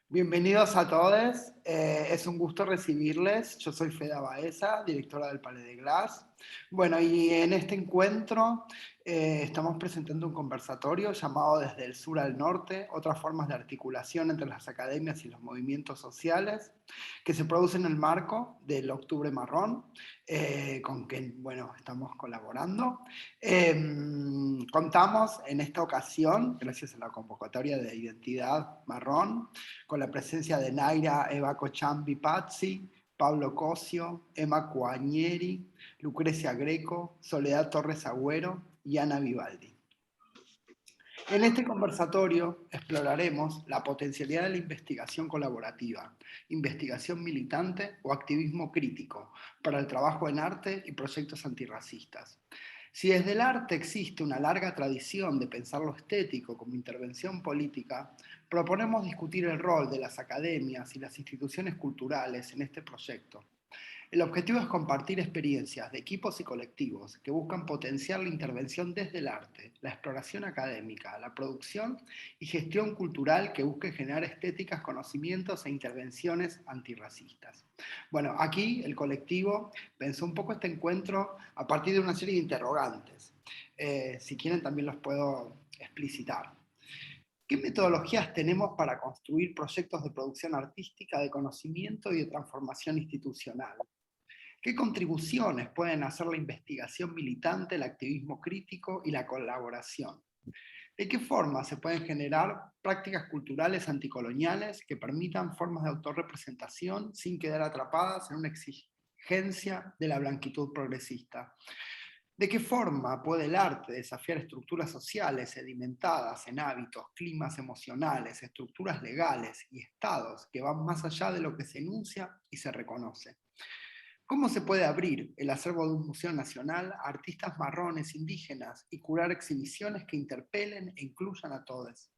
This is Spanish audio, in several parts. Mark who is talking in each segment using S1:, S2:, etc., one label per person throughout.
S1: Bienvenidos a todos, es un gusto recibirles. Yo soy Feda Baeza, directora del Palais de Glass. Bueno, y en este encuentro estamos presentando un conversatorio llamado Desde el Sur al Norte, otras formas de articulación entre las academias y los movimientos sociales, que se produce en el marco del Octubre Marrón, con quien, bueno, estamos colaborando. Contamos en esta ocasión, gracias a la convocatoria de Identidad Marrón, con la presencia de Naira Eva Cochambi Pazzi, Pablo Cosio, Emma Cuañeri, Lucrecia Greco, Soledad Torres Agüero y Ana Vivaldi. En este conversatorio exploraremos la potencialidad de la investigación colaborativa, investigación militante o activismo crítico para el trabajo en arte y proyectos antirracistas. Si desde el arte existe una larga tradición de pensar lo estético como intervención política, proponemos discutir el rol de las academias y las instituciones culturales en este proyecto. El objetivo es compartir experiencias de equipos y colectivos que buscan potenciar la intervención desde el arte, la exploración académica, la producción y gestión cultural que busque generar estéticas, conocimientos e intervenciones antirracistas. Bueno, aquí el colectivo pensó un poco este encuentro a partir de una serie de interrogantes. Si quieren también los puedo explicitar. ¿Qué metodologías tenemos para construir proyectos de producción artística, de conocimiento y de transformación institucional? ¿Qué contribuciones pueden hacer la investigación militante, el activismo crítico y la colaboración? ¿De qué forma se pueden generar prácticas culturales anticoloniales que permitan formas de autorrepresentación sin quedar atrapadas en una exigencia de la blanquitud progresista? ¿De qué forma puede el arte desafiar estructuras sociales sedimentadas en hábitos, climas emocionales, estructuras legales y estados que van más allá de lo que se enuncia y se reconoce? ¿Cómo se puede abrir el acervo de un museo nacional a artistas marrones indígenas y curar exhibiciones que interpelen e incluyan a todos?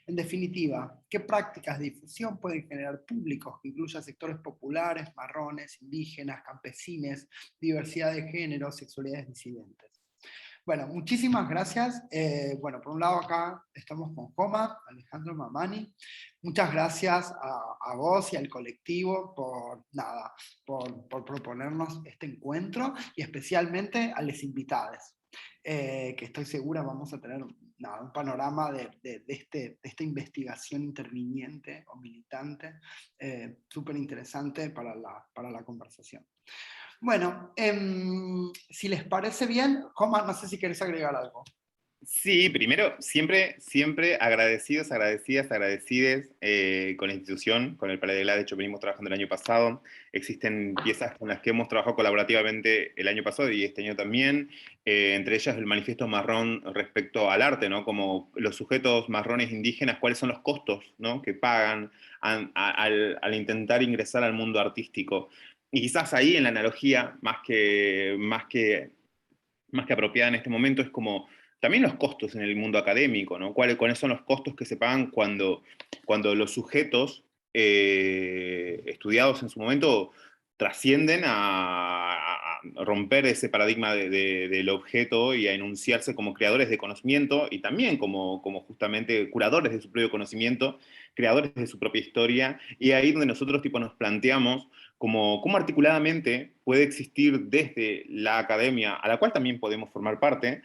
S1: En definitiva, ¿qué prácticas de difusión pueden generar públicos que incluyan sectores populares, marrones, indígenas, campesines, diversidad de género, sexualidades disidentes? Bueno, muchísimas gracias. Bueno, por un lado acá estamos con Joma, Alejandro Mamani. Muchas gracias a vos y al colectivo por, nada, por proponernos este encuentro y especialmente a los invitados, que estoy segura vamos a tener nada, un panorama de esta investigación interviniente o militante súper interesante para la conversación. Bueno, si les parece bien, Joma, no sé si querés agregar algo.
S2: Sí, primero, siempre agradecidos, agradecidas, agradecides con la institución, con el Palais de Glass. De hecho, venimos trabajando el año pasado. Existen piezas con las que hemos trabajado colaborativamente el año pasado y este año también, entre ellas el manifiesto marrón respecto al arte, ¿no? Como los sujetos marrones indígenas, cuáles son los costos, ¿no? que pagan al intentar ingresar al mundo artístico. Y quizás ahí en la analogía, más que apropiada en este momento, es como también los costos en el mundo académico, ¿no? ¿Cuáles son los costos que se pagan cuando los sujetos estudiados en su momento trascienden a romper ese paradigma del objeto y a enunciarse como creadores de conocimiento y también como justamente curadores de su propio conocimiento, creadores de su propia historia, y ahí donde nosotros nos planteamos cómo articuladamente puede existir desde la academia, a la cual también podemos formar parte,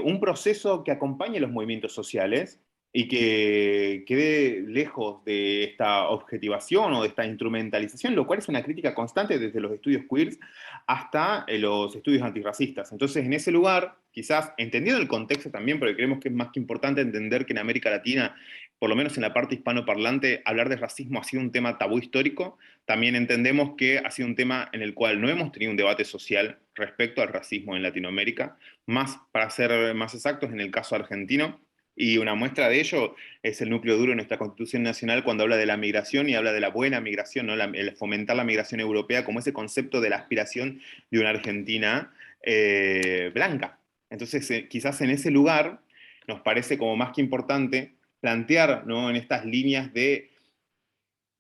S2: un proceso que acompañe los movimientos sociales y que quede lejos de esta objetivación o de esta instrumentalización, lo cual es una crítica constante desde los estudios queers hasta los estudios antirracistas. Entonces, en ese lugar, quizás entendiendo el contexto también, porque creemos que es más que importante entender que en América Latina, por lo menos en la parte hispanoparlante, hablar de racismo ha sido un tema tabú histórico. También entendemos que ha sido un tema en el cual no hemos tenido un debate social respecto al racismo en Latinoamérica, más, para ser más exactos, en el caso argentino. Y una muestra de ello es el núcleo duro de nuestra Constitución Nacional cuando habla de la migración y habla de la buena migración, ¿no? El fomentar la migración europea como ese concepto de la aspiración de una Argentina blanca. Entonces, quizás en ese lugar nos parece como más que importante plantear, ¿no? en estas líneas de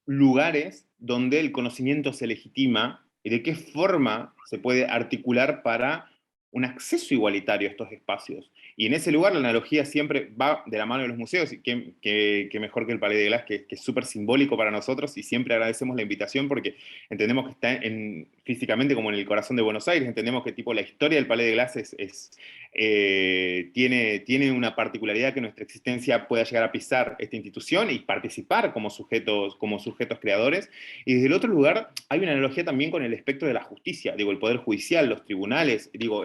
S2: lugares donde el conocimiento se legitima y de qué forma se puede articular para un acceso igualitario a estos espacios. Y en ese lugar la analogía siempre va de la mano de los museos, y qué mejor que el Palais de Glass, que es súper simbólico para nosotros, y siempre agradecemos la invitación porque entendemos que está físicamente como en el corazón de Buenos Aires, entendemos que tipo la historia del Palais de Glass tiene una particularidad que nuestra existencia pueda llegar a pisar esta institución y participar como sujetos creadores. Y desde el otro lugar hay una analogía también con el espectro de la justicia, digo, el poder judicial, los tribunales, digo,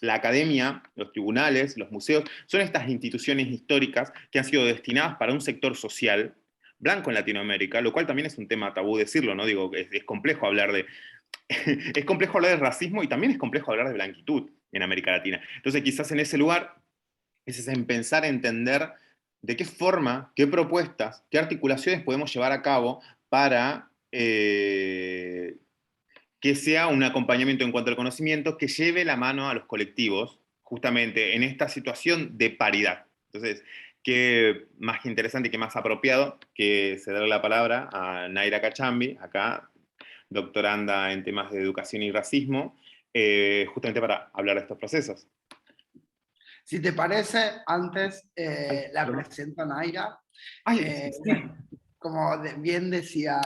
S2: la academia, los tribunales, los museos, son estas instituciones históricas que han sido destinadas para un sector social blanco en Latinoamérica, lo cual también es un tema tabú decirlo, ¿no? Digo, es complejo hablar de es complejo hablar de racismo y también es complejo hablar de blanquitud en América Latina. Entonces, quizás en ese lugar es en pensar, entender de qué forma, qué propuestas, qué articulaciones podemos llevar a cabo para que sea un acompañamiento en cuanto al conocimiento que lleve la mano a los colectivos justamente en esta situación de paridad. Entonces, qué más interesante y qué más apropiado que ceder la palabra a Naira Kachambi, acá, doctoranda en temas de educación y racismo, justamente para hablar de estos procesos.
S1: Si te parece, antes la
S2: perdón.
S1: presento a Naira.
S2: Ay, sí.
S1: Como bien decía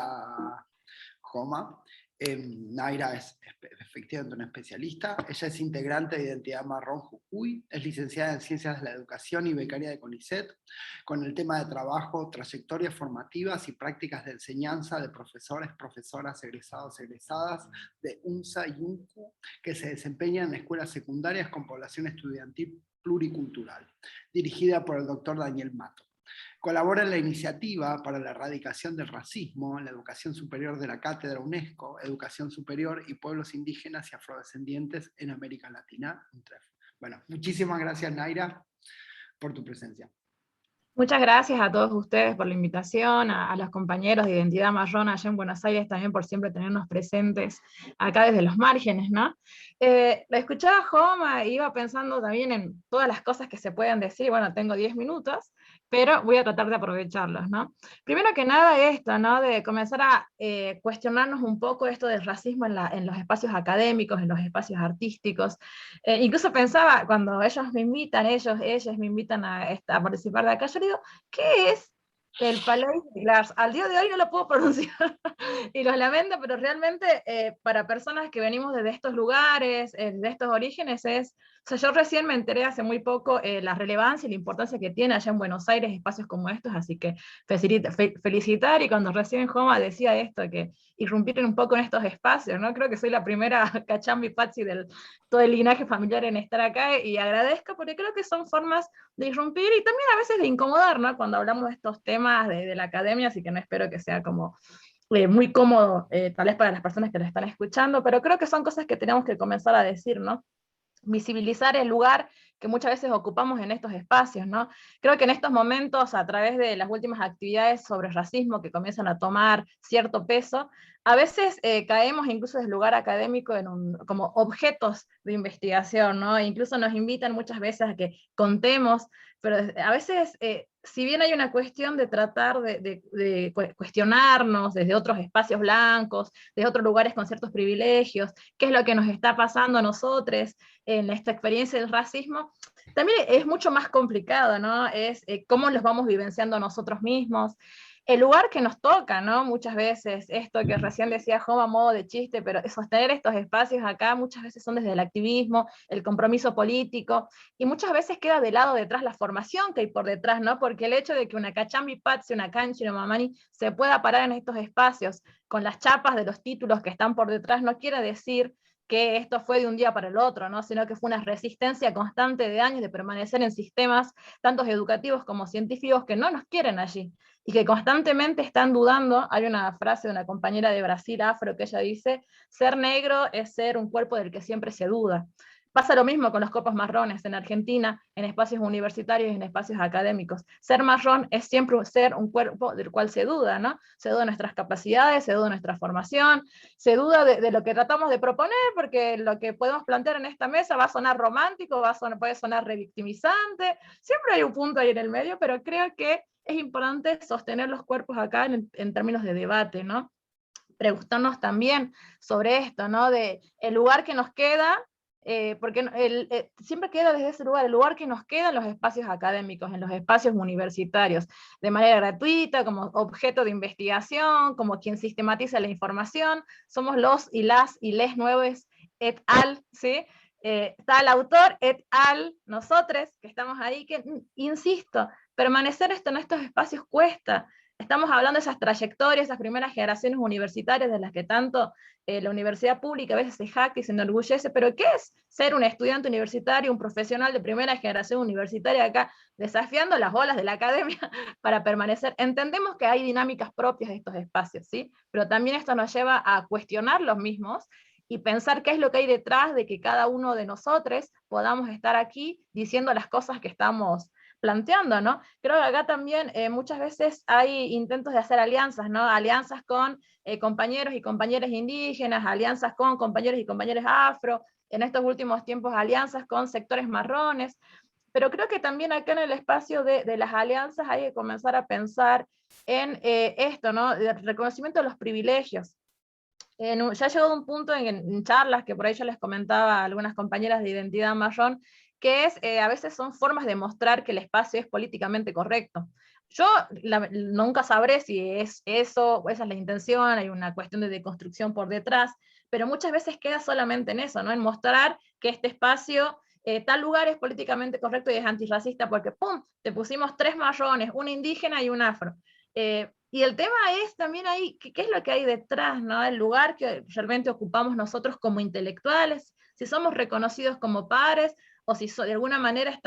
S1: Joma, Naira es efectivamente una especialista. Ella es integrante de Identidad Marrón Jujuy, es licenciada en Ciencias de la Educación y becaria de CONICET, con el tema de trabajo, trayectorias formativas y prácticas de enseñanza de profesores, profesoras, egresados, egresadas de UNSA y UNCU, que se desempeñan en escuelas secundarias con población estudiantil pluricultural, dirigida por el doctor Daniel Mato. Colabora en la iniciativa para la erradicación del racismo en la educación superior de la Cátedra UNESCO, Educación Superior y Pueblos Indígenas y Afrodescendientes en América Latina. Bueno, muchísimas gracias, Naira, por tu presencia.
S3: Muchas gracias a todos ustedes por la invitación, a los compañeros de Identidad Marrón allá en Buenos Aires también por siempre tenernos presentes acá desde los márgenes, ¿no? La escuchaba a Joma e iba pensando también en todas las cosas que se pueden decir, bueno, tengo 10 minutos, pero voy a tratar de aprovecharlos, ¿no? Primero que nada esto, ¿no? De comenzar a cuestionarnos un poco esto del racismo en los espacios académicos, en los espacios artísticos. Incluso pensaba, cuando ellos me invitan, ellas me invitan a participar de acá, yo digo, ¿qué es el Palais de Glass? Al día de hoy no lo puedo pronunciar y los lamento, pero realmente para personas que venimos desde estos lugares, de estos orígenes, o sea, yo recién me enteré hace muy poco la relevancia y la importancia que tiene allá en Buenos Aires espacios como estos, así que felicitar, y cuando recién Joma decía esto, que irrumpir un poco en estos espacios, ¿no? Creo que soy la primera Cachambi Patsi del todo el linaje familiar en estar acá, y agradezco porque creo que son formas de irrumpir y también a veces de incomodar, ¿no? Cuando hablamos de estos temas de la academia, así que no espero que sea como muy cómodo, tal vez para las personas que lo están escuchando, pero creo que son cosas que tenemos que comenzar a decir, ¿no? Visibilizar el lugar que muchas veces ocupamos en estos espacios, ¿no? Creo que en estos momentos, a través de las últimas actividades sobre racismo que comienzan a tomar cierto peso, a veces caemos incluso desde el lugar académico como objetos de investigación, ¿no? Incluso nos invitan muchas veces a que contemos, pero a veces, si bien hay una cuestión de tratar de cuestionarnos desde otros espacios blancos, desde otros lugares con ciertos privilegios, qué es lo que nos está pasando a nosotros en esta experiencia del racismo, también es mucho más complicado, ¿no? Es cómo los vamos vivenciando nosotros mismos, el lugar que nos toca, ¿no? Muchas veces, esto que recién decía Joma a modo de chiste, pero sostener estos espacios acá muchas veces son desde el activismo, el compromiso político, y muchas veces queda de lado detrás la formación que hay por detrás, ¿no? Porque el hecho de que una Cachambi Patsi, una Canchi, una Mamani se pueda parar en estos espacios con las chapas de los títulos que están por detrás no quiere decir que esto fue de un día para el otro, ¿no? Sino que fue una resistencia constante de años de permanecer en sistemas, tanto educativos como científicos, que no nos quieren allí, y que constantemente están dudando. Hay una frase de una compañera de Brasil, Afro, que ella dice, ser negro es ser un cuerpo del que siempre se duda. Pasa lo mismo con los cuerpos marrones en Argentina, en espacios universitarios y en espacios académicos. Ser marrón es siempre ser un cuerpo del cual se duda, ¿no? Se duda de nuestras capacidades, se duda de nuestra formación, se duda de lo que tratamos de proponer, porque lo que podemos plantear en esta mesa va a sonar romántico, puede sonar revictimizante, siempre hay un punto ahí en el medio, pero creo que es importante sostener los cuerpos acá en términos de debate, ¿no? Preguntarnos también sobre esto, ¿no? De el lugar que nos queda porque siempre queda desde ese lugar, el lugar que nos queda en los espacios académicos, en los espacios universitarios, de manera gratuita, como objeto de investigación, como quien sistematiza la información, somos los y las y les nuevos et al, ¿sí? Está el autor et al, nosotros, que estamos ahí, que, insisto, permanecer en estos espacios cuesta. Estamos hablando de esas trayectorias, esas primeras generaciones universitarias de las que tanto la universidad pública a veces se jacta y se enorgullece, pero ¿qué es ser un estudiante universitario, un profesional de primera generación universitaria acá, desafiando las olas de la academia para permanecer? Entendemos que hay dinámicas propias de estos espacios, ¿sí? Pero también esto nos lleva a cuestionar los mismos y pensar qué es lo que hay detrás de que cada uno de nosotros podamos estar aquí diciendo las cosas que estamos planteando, ¿no? Creo que acá también muchas veces hay intentos de hacer alianzas, ¿no? Alianzas con compañeros y compañeras indígenas, alianzas con compañeros y compañeras afro, en estos últimos tiempos alianzas con sectores marrones, pero creo que también acá en el espacio de las alianzas hay que comenzar a pensar en esto, ¿no? El reconocimiento de los privilegios. Ya ha llegado un punto en charlas que por ahí yo les comentaba a algunas compañeras de identidad marrón, que es, a veces son formas de mostrar que el espacio es políticamente correcto. Yo nunca sabré si es eso, esa es la intención, hay una cuestión de deconstrucción por detrás, pero muchas veces queda solamente en eso, ¿no? En mostrar que este espacio, tal lugar es políticamente correcto y es antirracista porque, ¡pum!, te pusimos 3 marrones, un indígena y un afro. Y el tema es también ahí, ¿qué es lo que hay detrás, ¿no? El lugar que realmente ocupamos nosotros como intelectuales, si somos reconocidos como pares, o si de alguna manera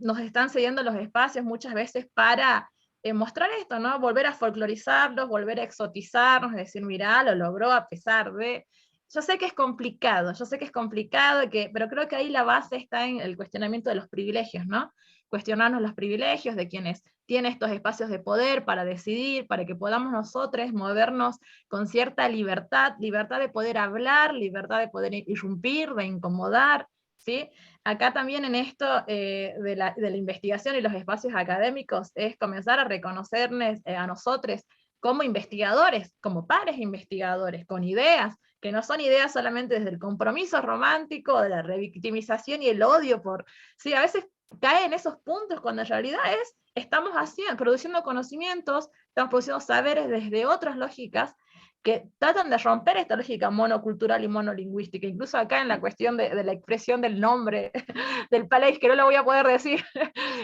S3: nos están cediendo los espacios muchas veces para mostrar esto, ¿no? Volver a folclorizarlos, volver a exotizarnos, decir, mirá, lo logró a pesar de... Yo sé que es complicado, pero creo que ahí la base está en el cuestionamiento de los privilegios, ¿no? Cuestionarnos los privilegios de quienes tienen estos espacios de poder para decidir, para que podamos nosotros movernos con cierta libertad, libertad de poder hablar, libertad de poder irrumpir, de incomodar, ¿sí? Acá también en esto de la investigación y los espacios académicos es comenzar a reconocernos a nosotros como investigadores, como pares investigadores, con ideas, que no son ideas solamente desde el compromiso romántico, de la revictimización y el odio por... Sí, a veces cae en esos puntos cuando en realidad estamos produciendo conocimientos, estamos produciendo saberes desde otras lógicas que tratan de romper esta lógica monocultural y monolingüística, incluso acá en la cuestión de la expresión del nombre del país, que no lo voy a poder decir.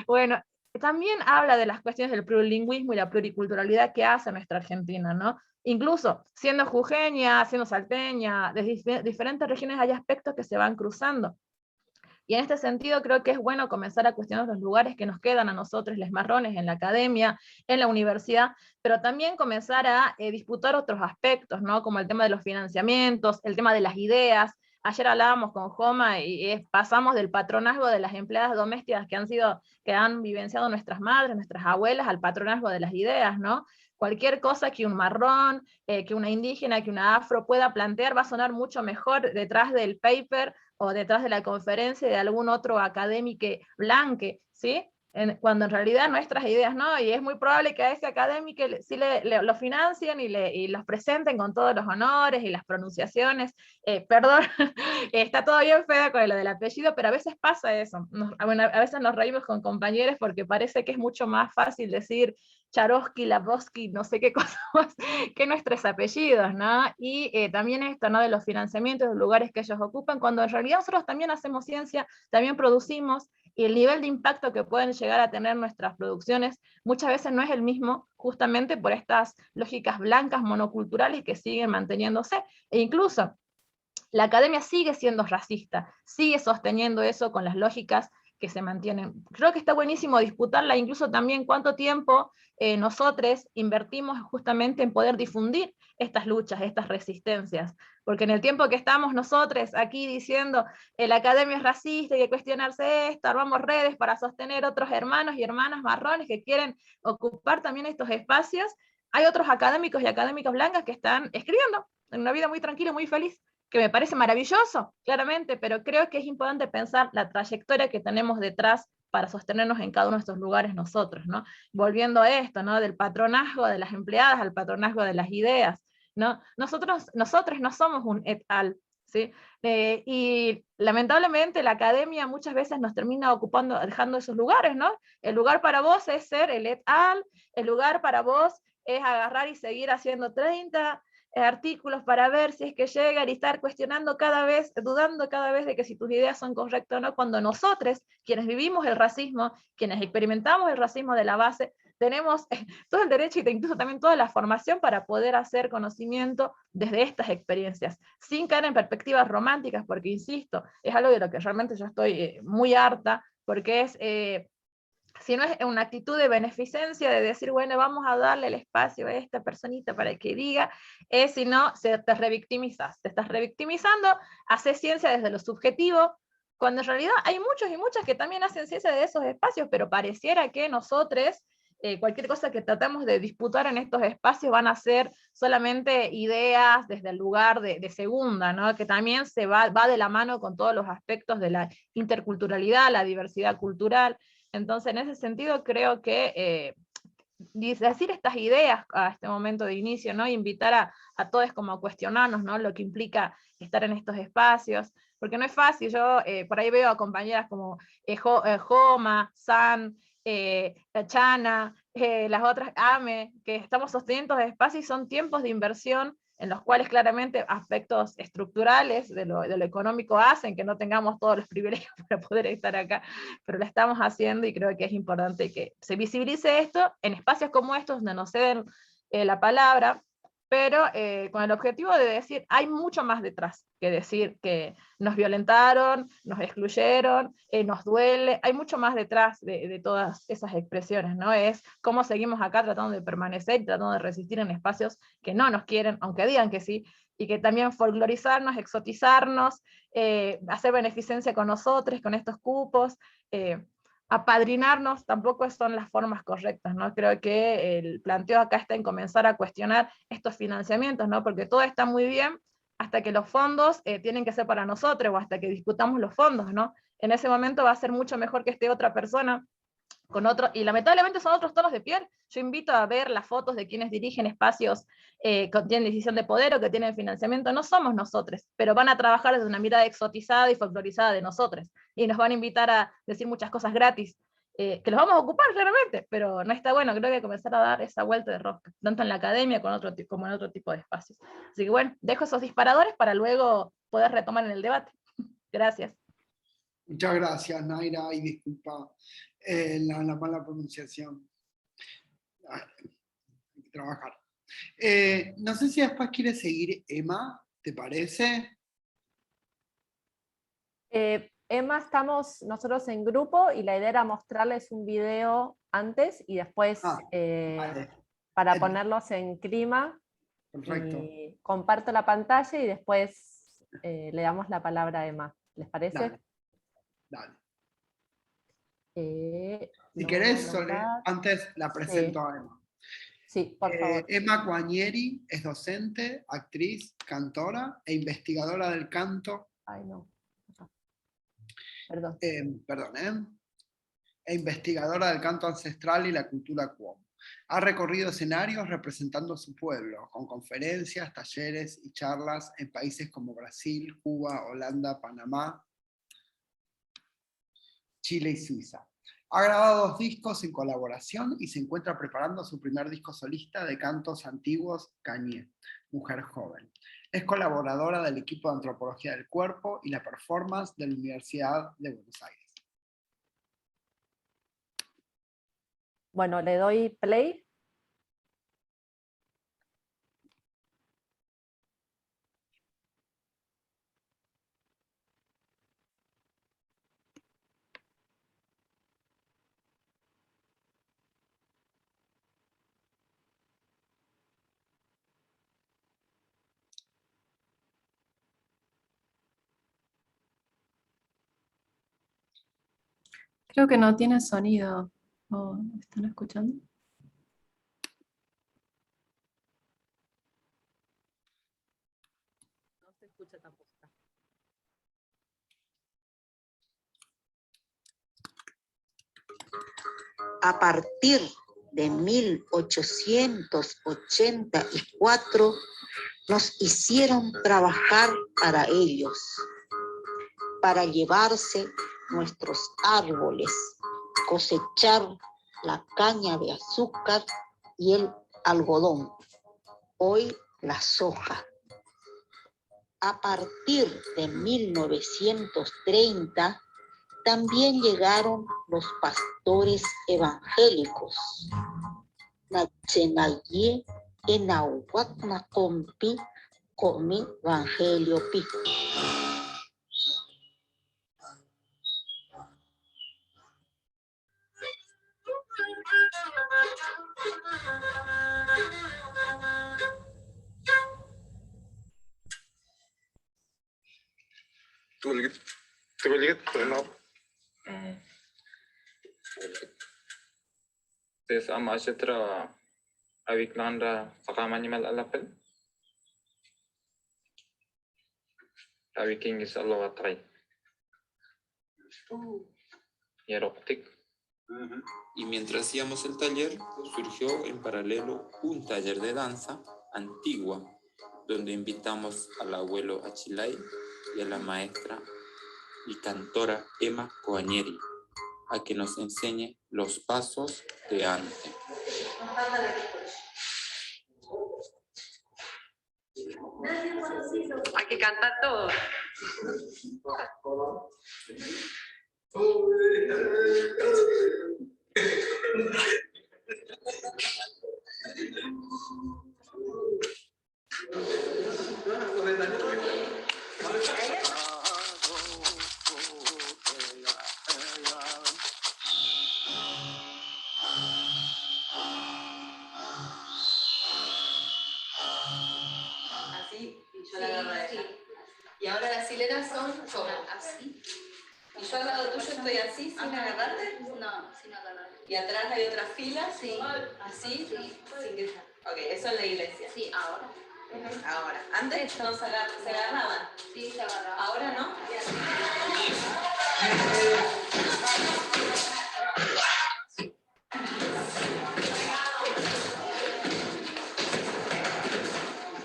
S3: Bueno, también habla de las cuestiones del plurilingüismo y la pluriculturalidad que hace nuestra Argentina, ¿no? Incluso siendo jujeña, siendo salteña, de diferentes regiones hay aspectos que se van cruzando. Y en este sentido creo que es bueno comenzar a cuestionar los lugares que nos quedan a nosotros, les marrones, en la academia, en la universidad, pero también comenzar a disputar otros aspectos, ¿no? Como el tema de los financiamientos, el tema de las ideas. Ayer hablábamos con Joma y pasamos del patronazgo de las empleadas domésticas que han vivenciado nuestras madres, nuestras abuelas, al patronazgo de las ideas, ¿no? Cualquier cosa que un marrón, que una indígena, que una afro pueda plantear va a sonar mucho mejor detrás del paper o detrás de la conferencia de algún otro académico blanque, ¿sí? Cuando en realidad nuestras ideas no, y es muy probable que a ese académico sí lo financien y los presenten con todos los honores y las pronunciaciones. Perdón, está todo bien feo con lo del apellido, pero a veces pasa eso. A veces nos reímos con compañeros porque parece que es mucho más fácil decir Charosky, Labosky, no sé qué cosa más, que nuestros apellidos, ¿no? Y también esto, ¿no? De los financiamientos, de los lugares que ellos ocupan, cuando en realidad nosotros también hacemos ciencia, también producimos, y el nivel de impacto que pueden llegar a tener nuestras producciones muchas veces no es el mismo, justamente por estas lógicas blancas monoculturales que siguen manteniéndose, e incluso la academia sigue siendo racista, sigue sosteniendo eso con las lógicas que se mantienen. Creo que está buenísimo disputarla, incluso también cuánto tiempo nosotros invertimos justamente en poder difundir estas luchas, estas resistencias, porque en el tiempo que estamos nosotros aquí diciendo la academia es racista, hay que cuestionarse esto, armamos redes para sostener otros hermanos y hermanas marrones que quieren ocupar también estos espacios, hay otros académicos y académicas blancas que están escribiendo en una vida muy tranquila, muy feliz, que me parece maravilloso, claramente, pero creo que es importante pensar la trayectoria que tenemos detrás para sostenernos en cada uno de estos lugares nosotros, ¿no? Volviendo a esto, ¿no? Del patronazgo de las empleadas al patronazgo de las ideas, ¿no? Nosotros no somos un et al, ¿sí? Y lamentablemente la academia muchas veces nos termina ocupando, dejando esos lugares, ¿no? El lugar para vos es ser el et al, el lugar para vos es agarrar y seguir haciendo 30 artículos para ver si es que llegan y estar cuestionando cada vez, dudando cada vez de que si tus ideas son correctas o no, cuando nosotros, quienes vivimos el racismo, quienes experimentamos el racismo de la base, tenemos todo el derecho y incluso también toda la formación para poder hacer conocimiento desde estas experiencias, sin caer en perspectivas románticas, porque insisto, es algo de lo que realmente yo estoy muy harta, porque es... si no es una actitud de beneficencia, de decir, bueno, vamos a darle el espacio a esta personita para que diga, si no, te revictimizas, te estás revictimizando, haces ciencia desde lo subjetivo, cuando en realidad hay muchos y muchas que también hacen ciencia de esos espacios, pero pareciera que nosotros, cualquier cosa que tratamos de disputar en estos espacios van a ser solamente ideas desde el lugar de segunda, ¿no? Que también va de la mano con todos los aspectos de la interculturalidad, la diversidad cultural. Entonces, en ese sentido, creo que decir estas ideas a este momento de inicio, ¿no? Invitar a todos como a cuestionarnos, ¿no? Lo que implica estar en estos espacios, porque no es fácil. Yo por ahí veo a compañeras como Joma, San, Chana, las otras Ame, que estamos sosteniendo estos espacios y son tiempos de inversión en los cuales claramente aspectos estructurales de lo económico hacen que no tengamos todos los privilegios para poder estar acá, pero lo estamos haciendo y creo que es importante que se visibilice esto en espacios como estos donde nos ceden la palabra, pero con el objetivo de decir, hay mucho más detrás que decir que nos violentaron, nos excluyeron, nos duele, hay mucho más detrás de todas esas expresiones, ¿no? Es cómo seguimos acá tratando de permanecer y tratando de resistir en espacios que no nos quieren, aunque digan que sí, y que también folclorizarnos, exotizarnos, hacer beneficencia con nosotros, con estos cupos, apadrinarnos tampoco son las formas correctas, ¿no? Creo que el planteo acá está en comenzar a cuestionar estos financiamientos, ¿no? Porque todo está muy bien hasta que los fondos tienen que ser para nosotros o hasta que disputamos los fondos, ¿no? En ese momento va a ser mucho mejor que esté otra persona con otro, y lamentablemente son otros tonos de piel. Yo invito a ver las fotos de quienes dirigen espacios que tienen decisión de poder o que tienen financiamiento, no somos nosotros, pero van a trabajar desde una mirada exotizada y folclorizada de nosotros, y nos van a invitar a decir muchas cosas gratis, que los vamos a ocupar claramente, pero no está bueno. Creo que hay que comenzar a dar esa vuelta de rosca, tanto en la academia como en otro tipo de espacios. Así que bueno, dejo esos disparadores para luego poder retomar en el debate. Gracias.
S1: Muchas gracias, Naira, y disculpa la mala pronunciación. Hay que trabajar. No sé si después quiere seguir Emma, ¿te parece?
S4: Emma, estamos nosotros en grupo y la idea era mostrarles un video antes y después
S1: vale.
S4: para ponerlos en clima.
S1: Perfecto.
S4: Y comparto la pantalla y después le damos la palabra a Emma. ¿Les parece?
S1: Dale.
S4: Si
S1: querés, Sole, antes la presento a Emma.
S4: Sí, por favor.
S1: Emma Quagneri es docente, actriz, cantora e investigadora del canto.
S4: Ay, no. Perdón.
S1: E investigadora del canto ancestral y la cultura Cuom. Ha recorrido escenarios representando a su pueblo, con conferencias, talleres y charlas en países como Brasil, Cuba, Holanda, Panamá, Chile y Suiza. Ha grabado 2 discos en colaboración y se encuentra preparando su primer disco solista de cantos antiguos, Cañé, Mujer Joven. Es colaboradora del equipo de Antropología del Cuerpo y la Performance de la Universidad de Buenos Aires.
S4: Bueno, le doy play.
S5: Creo que no tiene sonido. ¿O están escuchando?
S4: No se escucha tampoco.
S6: A partir de 1884, nos hicieron trabajar para ellos, para llevarse nuestros árboles, cosechar la caña de azúcar y el algodón, hoy la soja. A partir de 1930, también llegaron los pastores evangélicos. Nachenaye enahuacna compi comi evangelio pi.
S7: تقول لي sama citra awiklanda sakamannya mal alapel awiking is Allah watray yeroptik.
S8: Y mientras hacíamos el taller, surgió en paralelo un taller de danza antigua, donde invitamos al abuelo Achilay y a la maestra y cantora Emma Coañeri a que nos enseñe los pasos de antes.
S9: Hay que cantar todo. Así, y yo la agarro a ella. Y ahora las hileras son como así. Y yo al lado tuyo estoy así, sin agarrarte.
S10: No, sin agarrarte.
S9: Y atrás hay otra fila,
S10: Sí.
S9: así,
S10: Sí.
S9: sin que... Ok, eso es la iglesia.
S10: Sí, ahora.
S9: Ahora. Antes no se agarraban.
S10: Sí, se agarraba.
S9: Ahora no.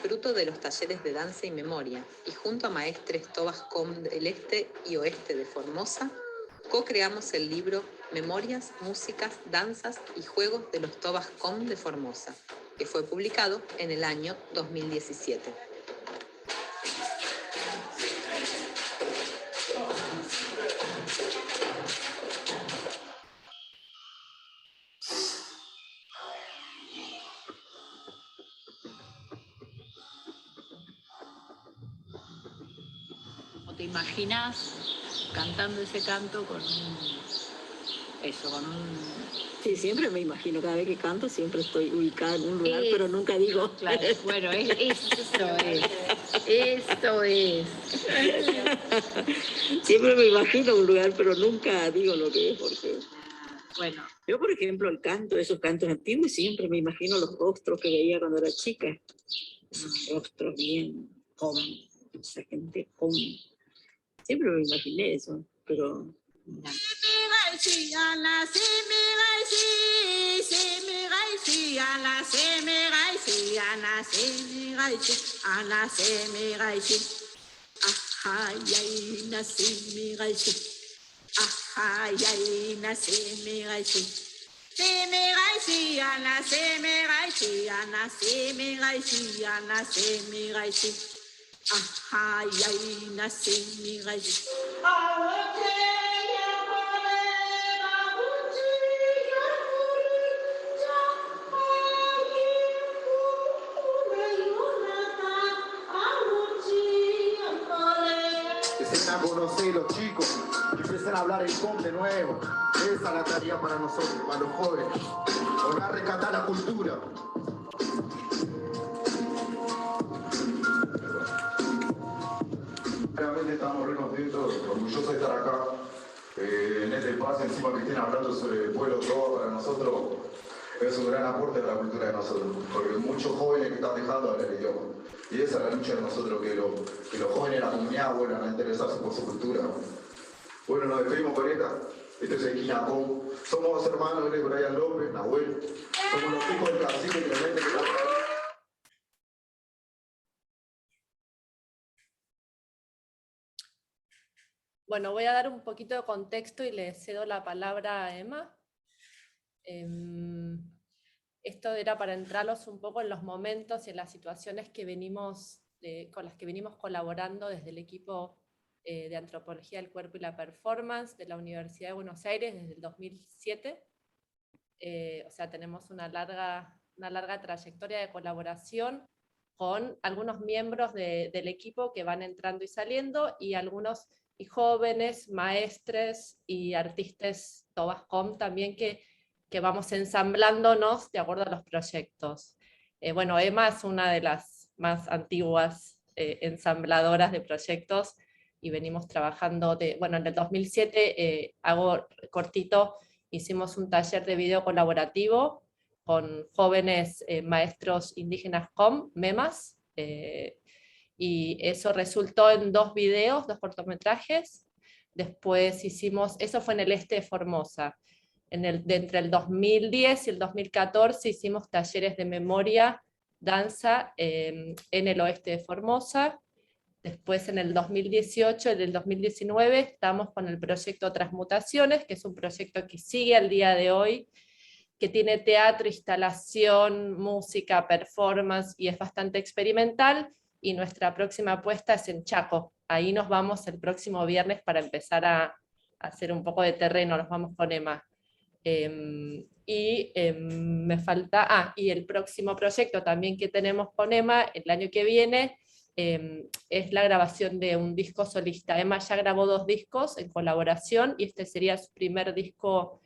S11: Fruto de los talleres de danza y memoria, y junto a maestres Tobas.com del este y oeste de Formosa, co-creamos el libro Memorias, Músicas, Danzas y Juegos de los Tobas.com de Formosa, que fue publicado en el año 2017.
S12: ¿Te imaginas cantando ese canto con un...
S13: Sí, siempre me imagino, cada vez que canto siempre estoy ubicada en un lugar, pero nunca digo.
S12: Claro, bueno, esto es.
S13: Siempre me imagino un lugar, pero nunca digo lo que es, porque...
S12: Bueno.
S13: Yo, por ejemplo, el canto, esos cantos antiguos, siempre me imagino los rostros que veía cuando era chica. Esos rostros bien, esa gente, siempre me imaginé eso, pero...
S14: Empiecen a conocer los chicos, empiecen a hablar el com de nuevo. Esa es la tarea para nosotros, para los jóvenes. Volver a rescatar la cultura. Realmente estamos muy contentos, orgullosos de estar acá. En este espacio, encima que estén hablando sobre el pueblo todo para nosotros es un gran aporte a la cultura de nosotros, porque hay muchos jóvenes que están dejando de hablar el idioma. Y esa es la lucha de nosotros, que los jóvenes de la comunidad vuelvan a interesarse por su cultura. Bueno, nos despedimos con esta. Este es el Quinacón. Somos dos hermanos, él es Brian López, Nahuel. Somos los hijos del cacique Clemente que está
S4: Bueno, voy a dar un poquito de contexto y le cedo la palabra a Emma. Esto era para entrarlos un poco en los momentos y en las situaciones que con las que venimos colaborando desde el equipo de Antropología del Cuerpo y la Performance de la Universidad de Buenos Aires desde el 2007. O sea, tenemos una larga trayectoria de colaboración con algunos miembros del equipo que van entrando y saliendo, y algunos y jóvenes, maestres y artistas Tobas.com también que vamos ensamblándonos de acuerdo a los proyectos. Bueno, Emma es una de las más antiguas ensambladoras de proyectos y venimos trabajando, bueno, en el 2007, hago cortito, hicimos un taller de video colaborativo con jóvenes maestros indígenas com, MEMAS, y eso resultó en 2 videos, 2 cortometrajes. Después hicimos, eso fue en el este de Formosa. Entre el 2010 y el 2014 hicimos talleres de memoria, danza en el oeste de Formosa. Después en el 2018 y el 2019 estamos con el proyecto Transmutaciones, que es un proyecto que sigue al día de hoy, que tiene teatro, instalación, música, performance, y es bastante experimental, y nuestra próxima apuesta es en Chaco. Ahí nos vamos el próximo viernes para empezar a hacer un poco de terreno, nos vamos con Emma. Me falta, y el próximo proyecto también que tenemos con Emma el año que viene, es la grabación de un disco solista. Emma ya grabó 2 discos en colaboración, y este sería su primer disco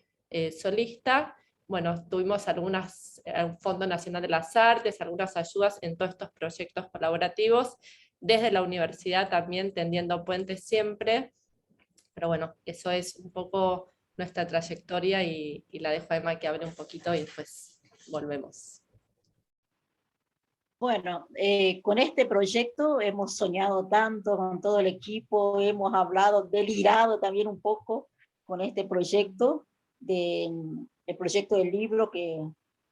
S4: solista. Bueno, tuvimos un Fondo Nacional de las Artes, algunas ayudas en todos estos proyectos colaborativos, desde la universidad también tendiendo puentes siempre, pero bueno, eso es un poco nuestra trayectoria, y la dejo a Emma que hable un poquito y después volvemos.
S13: Bueno, con este proyecto hemos soñado tanto con todo el equipo, hemos hablado, delirado también un poco con este proyecto, el proyecto del libro que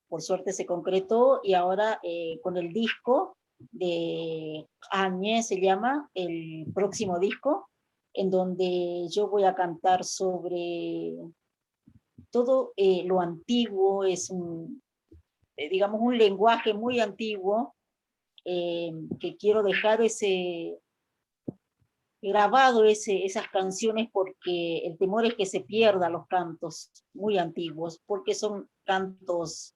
S13: por suerte se concretó, y ahora con el disco de Añé se llama, el próximo disco, en donde yo voy a cantar sobre todo lo antiguo, es digamos un lenguaje muy antiguo, que quiero dejar grabado esas canciones, porque el temor es que se pierdan los cantos muy antiguos, porque son cantos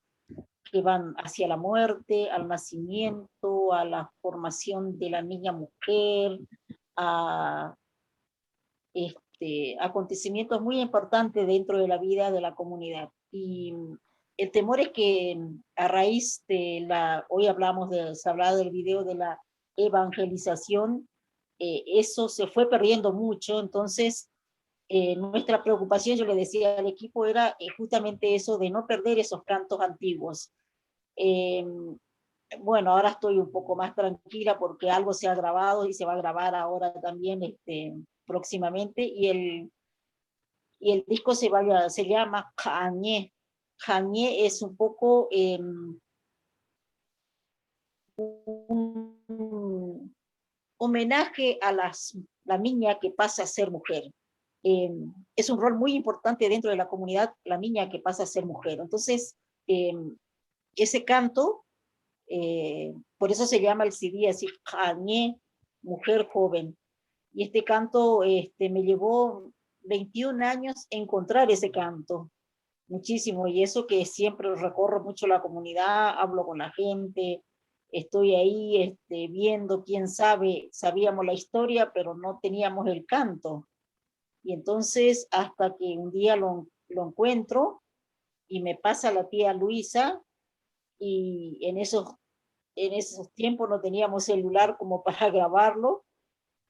S13: que van hacia la muerte, al nacimiento, a la formación de la niña mujer, a acontecimientos muy importantes dentro de la vida de la comunidad. Y el temor es que a raíz de hoy se hablaba del video de la evangelización, eso se fue perdiendo mucho. Entonces nuestra preocupación, yo le decía al equipo, era justamente eso de no perder esos cantos antiguos. Bueno, ahora estoy un poco más tranquila porque algo se ha grabado y se va a grabar ahora también próximamente, y el disco se llama Jañé. Jañé es un poco un homenaje a la niña que pasa a ser mujer. Es un rol muy importante dentro de la comunidad, la niña que pasa a ser mujer. Entonces, ese canto, por eso se llama el CD así, Jañé, mujer joven. Y este canto me llevó 21 años encontrar ese canto, muchísimo, y eso que siempre recorro mucho la comunidad, hablo con la gente, estoy ahí viendo, quién sabe, sabíamos la historia, pero no teníamos el canto. Y entonces hasta que un día lo encuentro y me pasa la tía Luisa, y en esos tiempos no teníamos celular como para grabarlo,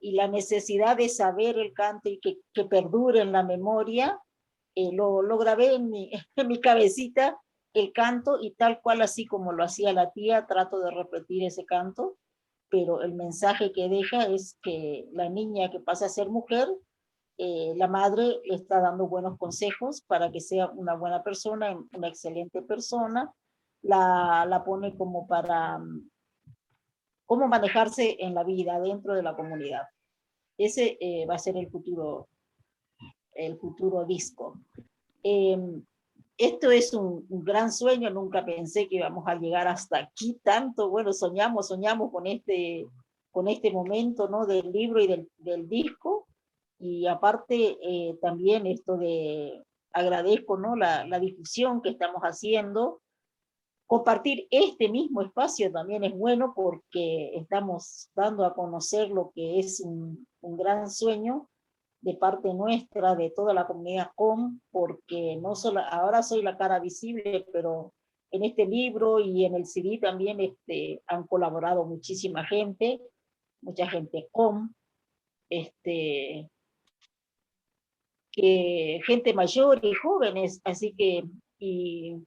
S13: y la necesidad de saber el canto y que perdure en la memoria, lo grabé en mi cabecita, el canto, y tal cual así como lo hacía la tía, trato de repetir ese canto, pero el mensaje que deja es que la niña que pasa a ser mujer, la madre le está dando buenos consejos para que sea una buena persona, una excelente persona, la pone como para cómo manejarse en la vida dentro de la comunidad. Ese va a ser el futuro el futuro disco. Esto es un gran sueño, nunca pensé que íbamos a llegar hasta aquí tanto. Bueno, soñamos con este momento, ¿no? Del libro y del disco, y aparte también esto de, agradezco, ¿no? la difusión que estamos haciendo. Compartir este mismo espacio también es bueno porque estamos dando a conocer lo que es un gran sueño de parte nuestra, de toda la comunidad COM, porque no solo, ahora soy la cara visible, pero en este libro y en el CD también han colaborado muchísima gente, mucha gente COM, que gente mayor y jóvenes, así que, y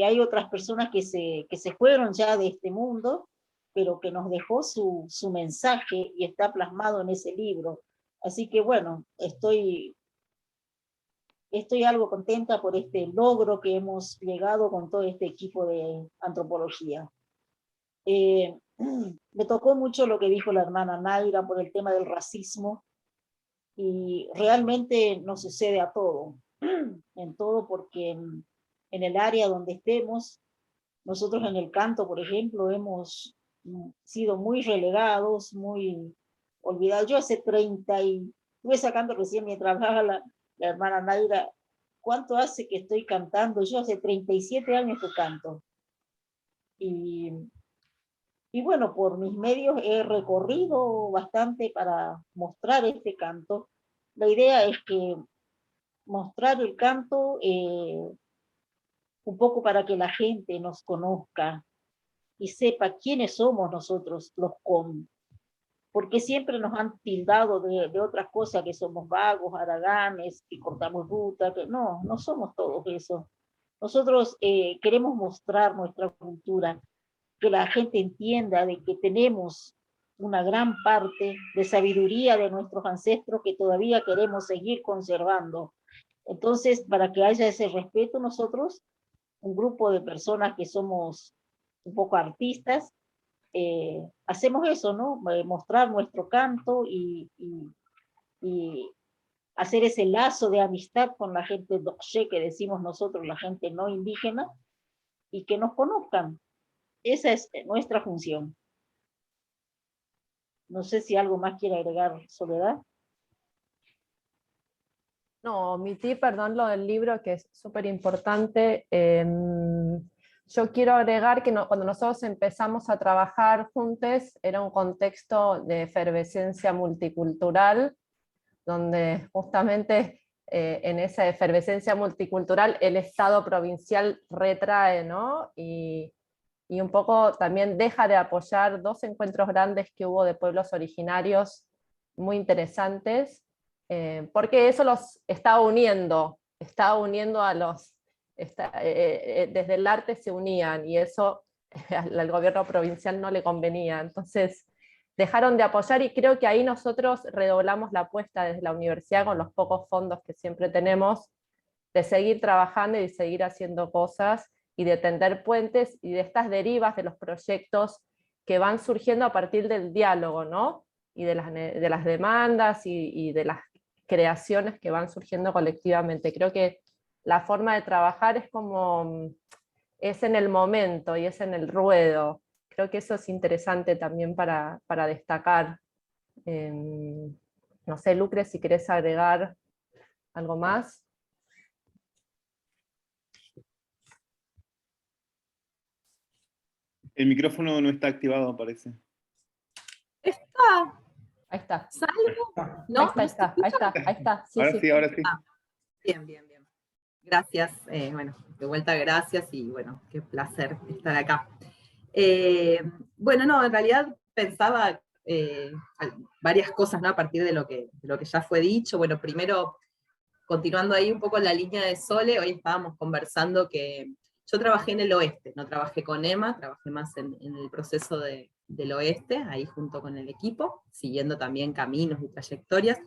S13: hay otras personas que se fueron ya de este mundo, pero que nos dejó su mensaje y está plasmado en ese libro. Así que bueno, estoy algo contenta por este logro que hemos llegado con todo este equipo de antropología. Me tocó mucho lo que dijo la hermana Naira por el tema del racismo, y realmente nos sucede a todo, en todo, porque en el área donde estemos, nosotros en el canto, por ejemplo, hemos sido muy relegados, muy olvidados. Yo hace 30 y estuve sacando recién mientras hablaba la hermana Naira, ¿cuánto hace que estoy cantando? Yo hace 37 años que canto. Y bueno, por mis medios he recorrido bastante para mostrar este canto. La idea es que mostrar el canto un poco para que la gente nos conozca y sepa quiénes somos nosotros, los COM. Porque siempre nos han tildado de otras cosas, que somos vagos, haraganes, que cortamos ruta, que no somos todos eso. Nosotros queremos mostrar nuestra cultura, que la gente entienda de que tenemos una gran parte de sabiduría de nuestros ancestros que todavía queremos seguir conservando. Entonces, para que haya ese respeto, nosotros, un grupo de personas que somos un poco artistas, hacemos eso, ¿no? Mostrar nuestro canto y hacer ese lazo de amistad con la gente doxe, que decimos nosotros, la gente no indígena, y que nos conozcan. Esa es nuestra función. No sé si algo más quiere agregar, Soledad.
S4: No, omití, perdón, lo del libro, que es súper importante. Yo quiero agregar que cuando nosotros empezamos a trabajar juntos, era un contexto de efervescencia multicultural, donde justamente en esa efervescencia multicultural el Estado provincial retrae, ¿no? Y un poco también deja de apoyar 2 encuentros grandes que hubo de pueblos originarios muy interesantes, porque eso los está uniendo a los, desde el arte se unían, y eso al gobierno provincial no le convenía, entonces dejaron de apoyar, y creo que ahí nosotros redoblamos la apuesta desde la universidad, con los pocos fondos que siempre tenemos, de seguir trabajando y de seguir haciendo cosas, y de tender puentes, y de estas derivas de los proyectos que van surgiendo a partir del diálogo, ¿no? Y de las demandas y de las creaciones que van surgiendo colectivamente. Creo que la forma de trabajar es en el momento y es en el ruedo. Creo que eso es interesante también para destacar. No sé, Lucre, si querés agregar algo más.
S2: El micrófono no está activado, parece.
S15: Está.
S4: Ahí está.
S15: ¿Salvo? ¿No?
S4: Ahí está. Sí,
S2: ahora sí.
S15: Bien. Gracias. Bueno, de vuelta gracias, y bueno, qué placer estar acá. Bueno, no, en realidad pensaba varias cosas, ¿no? A partir de lo que ya fue dicho. Bueno, primero, continuando ahí un poco la línea de Sole, hoy estábamos conversando que yo trabajé en el oeste, no trabajé con Emma, trabajé más en el proceso del oeste, ahí junto con el equipo, siguiendo también caminos y trayectorias,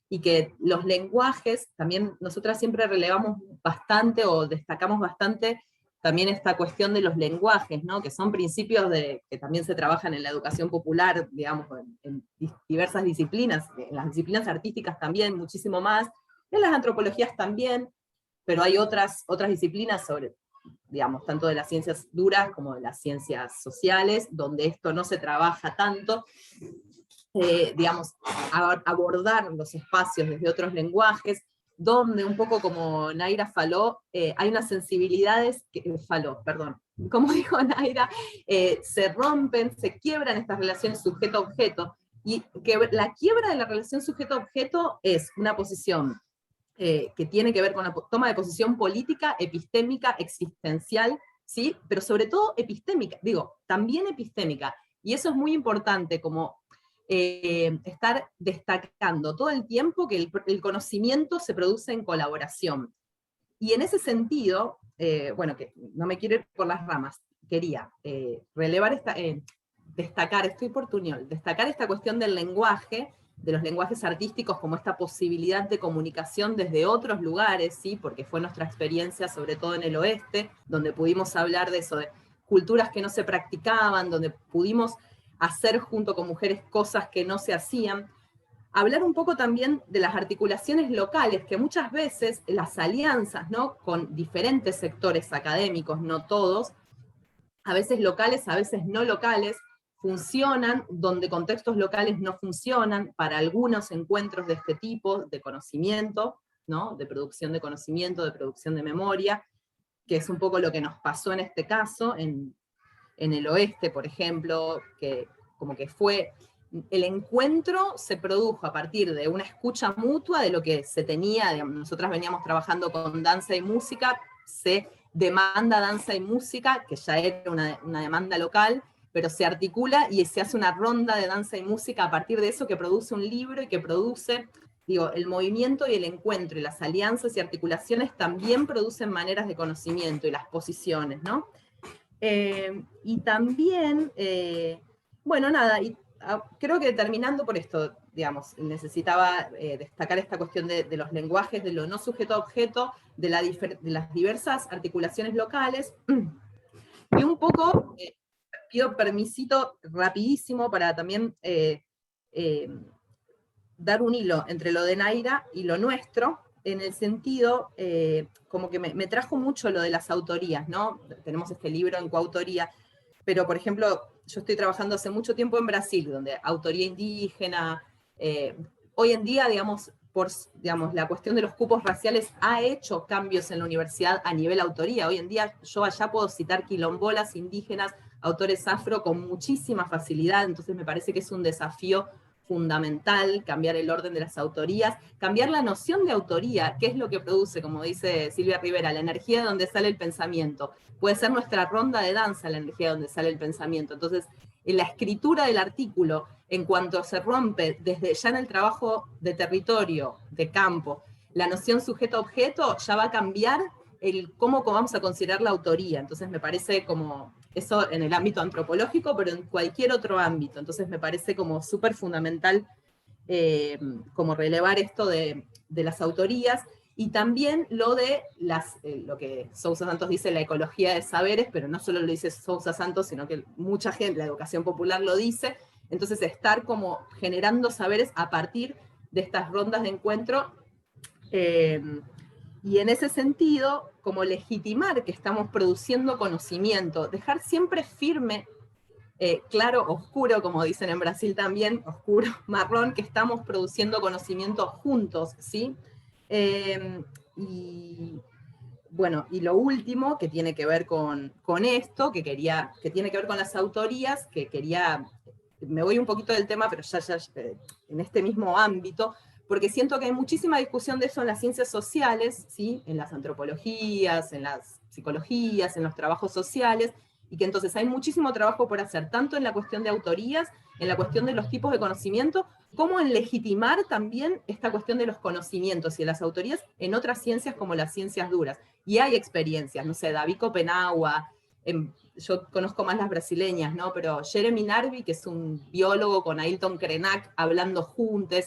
S15: y que los lenguajes, también nosotras siempre relevamos bastante o destacamos bastante también esta cuestión de los lenguajes, ¿no? Que son principios que también se trabajan en la educación popular, digamos, en diversas disciplinas, en las disciplinas artísticas también, muchísimo más, en las antropologías también, pero hay otras disciplinas sobre, digamos, tanto de las ciencias duras como de las ciencias sociales, donde esto no se trabaja tanto, digamos, abordar los espacios desde otros lenguajes, donde un poco como Naira faló, hay unas sensibilidades, como dijo Naira, se rompen, se quiebran estas relaciones sujeto-objeto, y que la quiebra de la relación sujeto-objeto es una posición que tiene que ver con la toma de posición política, epistémica, existencial, ¿sí? Pero sobre todo epistémica, también epistémica, y eso es muy importante, como estar destacando todo el tiempo que el conocimiento se produce en colaboración. Y en ese sentido, bueno, que no me quiero ir por las ramas, quería relevar destacar esta cuestión del lenguaje, de los lenguajes artísticos como esta posibilidad de comunicación desde otros lugares, ¿sí? Porque fue nuestra experiencia, sobre todo en el oeste, donde pudimos hablar de eso, de culturas que no se practicaban, donde pudimos hacer junto con mujeres cosas que no se hacían. Hablar un poco también de las articulaciones locales, que muchas veces las alianzas, ¿no? Con diferentes sectores académicos, no todos, a veces locales, a veces no locales, funcionan donde contextos locales no funcionan para algunos encuentros de este tipo, de conocimiento, ¿no? De producción de conocimiento, de producción de memoria, que es un poco lo que nos pasó en este caso, en el oeste, por ejemplo, que como que fue, el encuentro se produjo a partir de una escucha mutua de lo que se tenía, digamos, nosotras veníamos trabajando con danza y música, se demanda danza y música, que ya era una demanda local, pero se articula y se hace una ronda de danza y música a partir de eso, que produce un libro y que produce, el movimiento y el encuentro y las alianzas y articulaciones también producen maneras de conocimiento y las posiciones, ¿no? Y también, bueno, nada, creo que terminando por esto, digamos, necesitaba destacar esta cuestión de los lenguajes, de lo no sujeto a objeto, de las diversas articulaciones locales, y un poco, pido permisito rapidísimo para también dar un hilo entre lo de Naira y lo nuestro, en el sentido, como que me trajo mucho lo de las autorías, ¿no? Tenemos este libro en coautoría, pero por ejemplo, yo estoy trabajando hace mucho tiempo en Brasil, donde autoría indígena, hoy en día, digamos, la cuestión de los cupos raciales ha hecho cambios en la universidad a nivel autoría. Hoy en día yo allá puedo citar quilombolas, indígenas, autores afro con muchísima facilidad, entonces me parece que es un desafío fundamental cambiar el orden de las autorías, cambiar la noción de autoría, que es lo que produce, como dice Silvia Rivera, la energía de donde sale el pensamiento. Puede ser nuestra ronda de danza la energía de donde sale el pensamiento. Entonces, en la escritura del artículo, en cuanto se rompe desde ya en el trabajo de territorio, de campo, la noción sujeto-objeto, ya va a cambiar el cómo vamos a considerar la autoría. Entonces me parece como eso en el ámbito antropológico, pero en cualquier otro ámbito. Entonces me parece como súper fundamental como relevar esto de las autorías, y también lo de lo que Sousa Santos dice, la ecología de saberes, pero no solo lo dice Sousa Santos, sino que mucha gente, la educación popular lo dice. Entonces estar como generando saberes a partir de estas rondas de encuentro, y en ese sentido, como legitimar que estamos produciendo conocimiento, dejar siempre firme, claro, oscuro, como dicen en Brasil también, oscuro, marrón, que estamos produciendo conocimiento juntos, ¿sí? Y bueno, y lo último, que tiene que ver con esto, que tiene que ver con las autorías, me voy un poquito del tema, pero ya en este mismo ámbito, porque siento que hay muchísima discusión de eso en las ciencias sociales, ¿sí? En las antropologías, en las psicologías, en los trabajos sociales, y que entonces hay muchísimo trabajo por hacer, tanto en la cuestión de autorías, en la cuestión de los tipos de conocimiento, como en legitimar también esta cuestión de los conocimientos y de las autorías en otras ciencias como las ciencias duras. Y hay experiencias, no sé, David Copenagua, yo conozco más las brasileñas, ¿no? Pero Jeremy Narby, que es un biólogo, con Ailton Krenak, hablando juntos.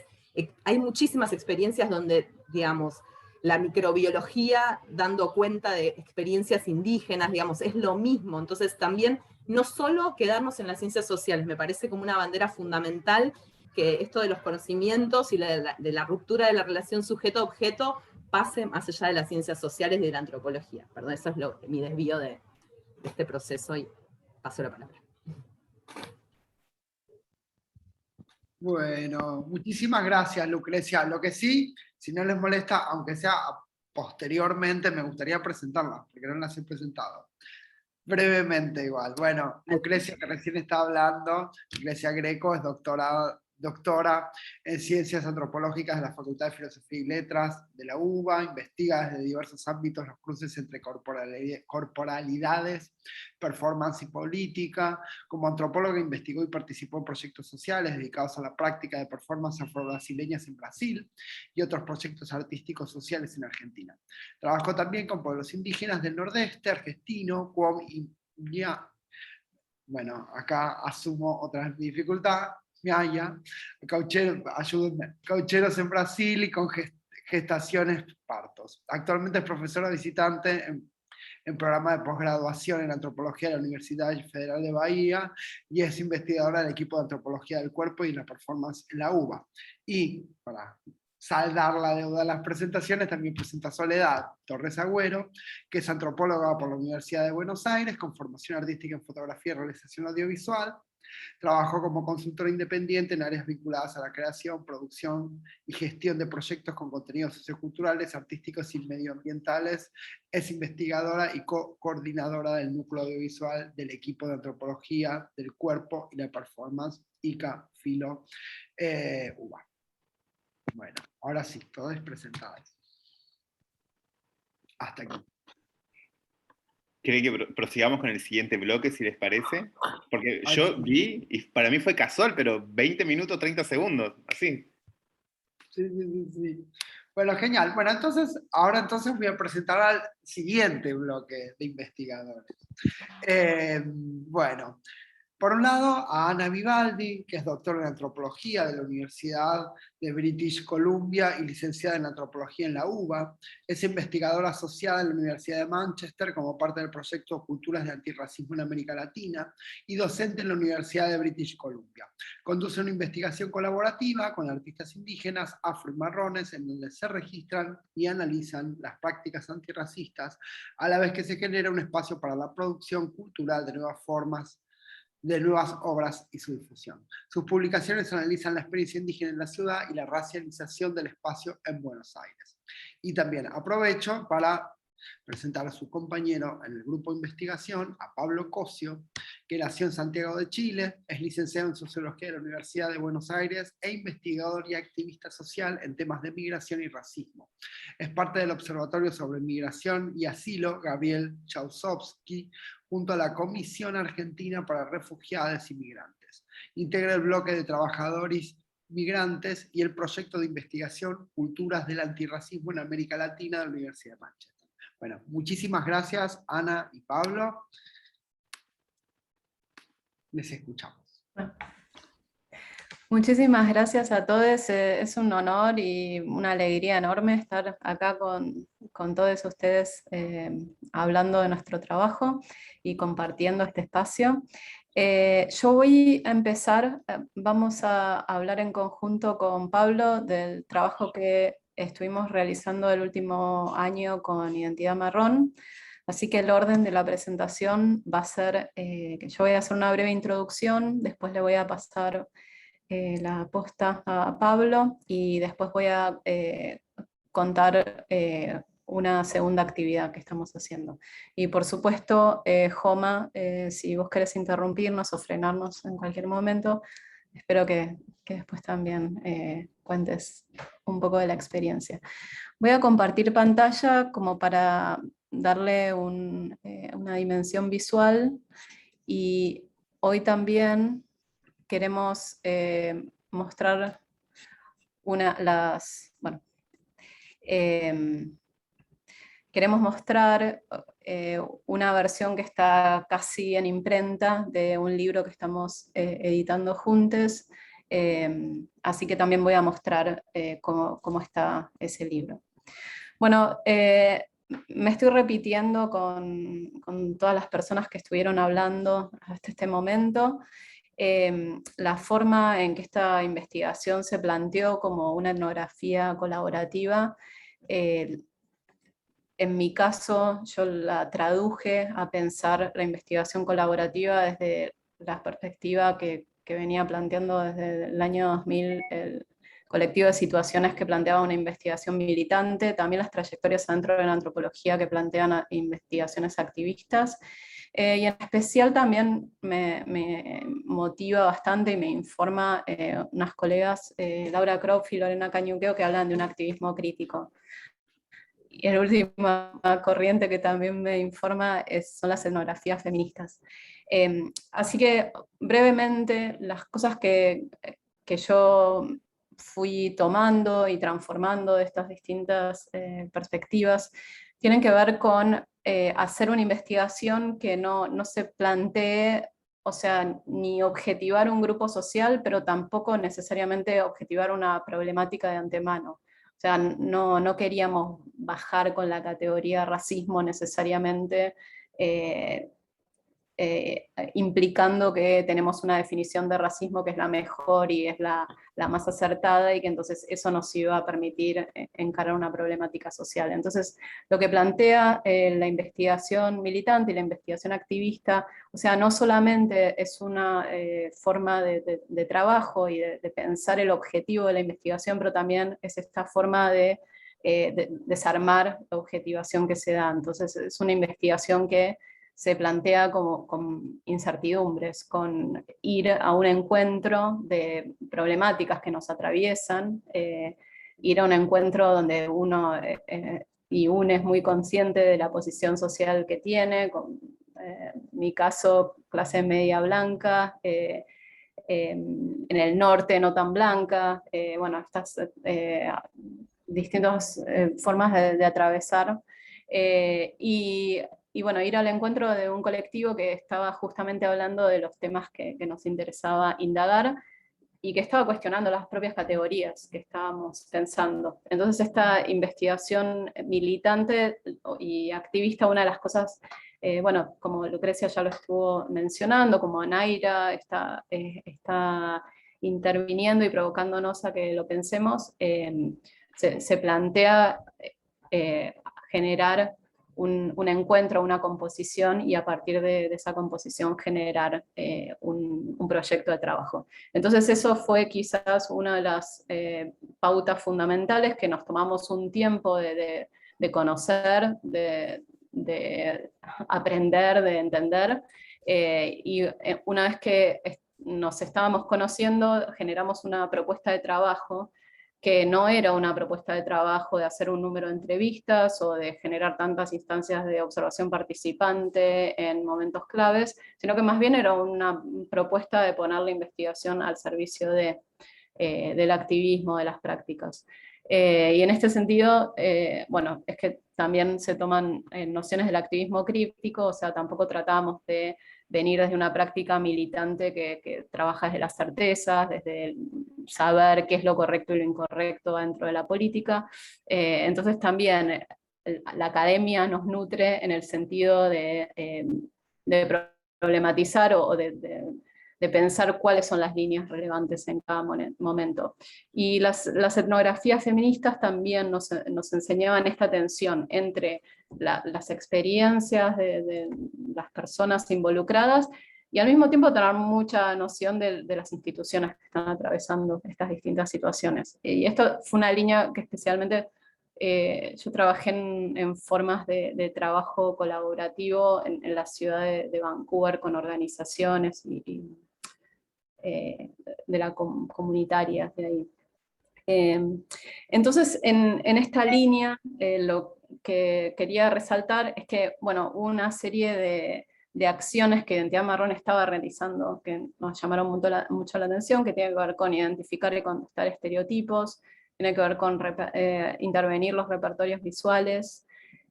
S15: Hay muchísimas experiencias donde, digamos, la microbiología dando cuenta de experiencias indígenas, digamos, es lo mismo. Entonces también, no solo quedarnos en las ciencias sociales, me parece como una bandera fundamental que esto de los conocimientos y de la ruptura de la relación sujeto-objeto pase más allá de las ciencias sociales y de la antropología. Perdón, eso es mi desvío de este proceso y paso la palabra.
S1: Bueno, muchísimas gracias, Lucrecia. Lo que sí, si no les molesta, aunque sea posteriormente, me gustaría presentarlas, porque no las he presentado. Brevemente igual. Bueno, Lucrecia, que recién estaba hablando, Lucrecia Greco es doctora en Ciencias Antropológicas de la Facultad de Filosofía y Letras de la UBA, investiga desde diversos ámbitos los cruces entre corporalidades, performance y política. Como antropóloga investigó y participó en proyectos sociales dedicados a la práctica de performance afro-brasileñas en Brasil y otros proyectos artísticos sociales en Argentina. Trabajó también con pueblos indígenas del nordeste argentino, Cuom y Nya. Bueno, acá asumo otra dificultad. Miaya, ayúdenme, caucheros en Brasil y con gestaciones partos. Actualmente es profesora visitante en programa de posgraduación en antropología de la Universidad Federal de Bahía y es investigadora del equipo de antropología del cuerpo y la performance en la UBA. Y para saldar la deuda de las presentaciones, también presenta Soledad Torres Agüero, que es antropóloga por la Universidad de Buenos Aires, con formación artística en fotografía y realización audiovisual. Trabajó como consultora independiente en áreas vinculadas a la creación, producción y gestión de proyectos con contenidos socioculturales, artísticos y medioambientales. Es investigadora y coordinadora del núcleo audiovisual del equipo de antropología del cuerpo y la performance ICA Filo UBA. Bueno, ahora sí, todas presentadas. Hasta aquí.
S2: ¿Creen que prosigamos con el siguiente bloque, si les parece? Porque yo vi, y para mí fue casual, pero 20 minutos, 30 segundos, así.
S1: Sí. Bueno, genial. Bueno, ahora voy a presentar al siguiente bloque de investigadores. Bueno, por un lado, a Ana Vivaldi, que es doctora en antropología de la Universidad de British Columbia y licenciada en antropología en la UBA. Es investigadora asociada en la Universidad de Manchester como parte del proyecto Culturas de Antirracismo en América Latina y docente en la Universidad de British Columbia. Conduce una investigación colaborativa con artistas indígenas, afro y marrones, en donde se registran y analizan las prácticas antirracistas, a la vez que se genera un espacio para la producción cultural de nuevas formas, de nuevas obras y su difusión. Sus publicaciones analizan la experiencia indígena en la ciudad y la racialización del espacio en Buenos Aires. Y también aprovecho para presentar a su compañero en el grupo de investigación, a Pablo Cosio, que nació en Santiago de Chile, es licenciado en Sociología de la Universidad de Buenos Aires e investigador y activista social en temas de migración y racismo. Es parte del Observatorio sobre Migración y Asilo Gabriel Chausovsky, junto a la Comisión Argentina para Refugiados y Migrantes. Integra el bloque de trabajadores migrantes y el proyecto de investigación Culturas del Antirracismo en América Latina de la Universidad de Manchester. Bueno, muchísimas gracias, Ana y Pablo. Les escuchamos.
S5: Muchísimas gracias a todos, es un honor y una alegría enorme estar acá con todos ustedes hablando de nuestro trabajo y compartiendo este espacio. Yo voy a empezar, vamos a hablar en conjunto con Pablo del trabajo que estuvimos realizando el último año con Identidad Marrón. Así que el orden de la presentación va a ser que yo voy a hacer una breve introducción, después le voy a pasar la posta a Pablo y después voy a contar una segunda actividad que estamos haciendo. Y por supuesto, Joma, si vos querés interrumpirnos o frenarnos en cualquier momento, espero que después también cuentes un poco de la experiencia. Voy a compartir pantalla como para darle una dimensión visual y hoy también queremos mostrar queremos mostrar una versión que está casi en imprenta de un libro que estamos editando juntos, así que también voy a mostrar cómo está ese libro. Bueno, me estoy repitiendo con todas las personas que estuvieron hablando hasta este momento. La forma en que esta investigación se planteó como una etnografía colaborativa, en mi caso yo la traduje a pensar la investigación colaborativa desde la perspectiva que venía planteando desde el año 2000, el colectivo de situaciones que planteaba una investigación militante, también las trayectorias dentro de la antropología que plantean investigaciones activistas, y en especial también me motiva bastante y me informa unas colegas, Laura Kropf y Lorena Cañuqueo, que hablan de un activismo crítico. Y la última corriente que también me informa son las etnografías feministas. Así que brevemente las cosas que yo fui tomando y transformando de estas distintas perspectivas tienen que ver con hacer una investigación que no se plantee, o sea, ni objetivar un grupo social, pero tampoco necesariamente objetivar una problemática de antemano. O sea, no queríamos bajar con la categoría racismo necesariamente, implicando que tenemos una definición de racismo que es la mejor y es la más acertada, y que entonces eso nos iba a permitir encarar una problemática social. Entonces, lo que plantea la investigación militante y la investigación activista, o sea, no solamente es una forma de trabajo y de pensar el objetivo de la investigación, pero también es esta forma de desarmar la objetivación que se da. Entonces, es una investigación que se plantea con incertidumbres, con ir a un encuentro de problemáticas que nos atraviesan, ir a un encuentro donde uno es muy consciente de la posición social que tiene, mi caso, clase media blanca, en el norte no tan blanca, bueno, estas distintas formas de atravesar, y bueno, ir al encuentro de un colectivo que estaba justamente hablando de los temas que nos interesaba indagar, y que estaba cuestionando las propias categorías que estábamos pensando. Entonces esta investigación militante y activista, una de las cosas, bueno, como Lucrecia ya lo estuvo mencionando, como Naira está interviniendo y provocándonos a que lo pensemos, se plantea generar un encuentro, una composición, y a partir de esa composición generar un proyecto de trabajo. Entonces eso fue quizás una de las pautas fundamentales que nos tomamos un tiempo de conocer, de aprender, de entender, y una vez que nos estábamos conociendo, generamos una propuesta de trabajo que no era una propuesta de trabajo de hacer un número de entrevistas o de generar tantas instancias de observación participante en momentos claves, sino que más bien era una propuesta de poner la investigación al servicio del activismo, de las prácticas. Y en este sentido, bueno, es que también se toman nociones del activismo críptico, o sea, tampoco tratamos de venir desde una práctica militante que trabaja desde las certezas, desde el saber qué es lo correcto y lo incorrecto dentro de la política. Entonces también la academia nos nutre en el sentido de problematizar o de pensar cuáles son las líneas relevantes en cada momento. Y las etnografías feministas también nos enseñaban esta tensión entre las experiencias de las personas involucradas, y al mismo tiempo tener mucha noción de las instituciones que están atravesando estas distintas situaciones. Y esto fue una línea que especialmente yo trabajé en formas de trabajo colaborativo en la ciudad de Vancouver con organizaciones de la comunitaria de ahí. Entonces, en esta línea, lo que quería resaltar es que, bueno, una serie de acciones que Identidad Marrón estaba realizando que nos llamaron mucho la atención, que tiene que ver con identificar y contestar estereotipos, tiene que ver con intervenir los repertorios visuales,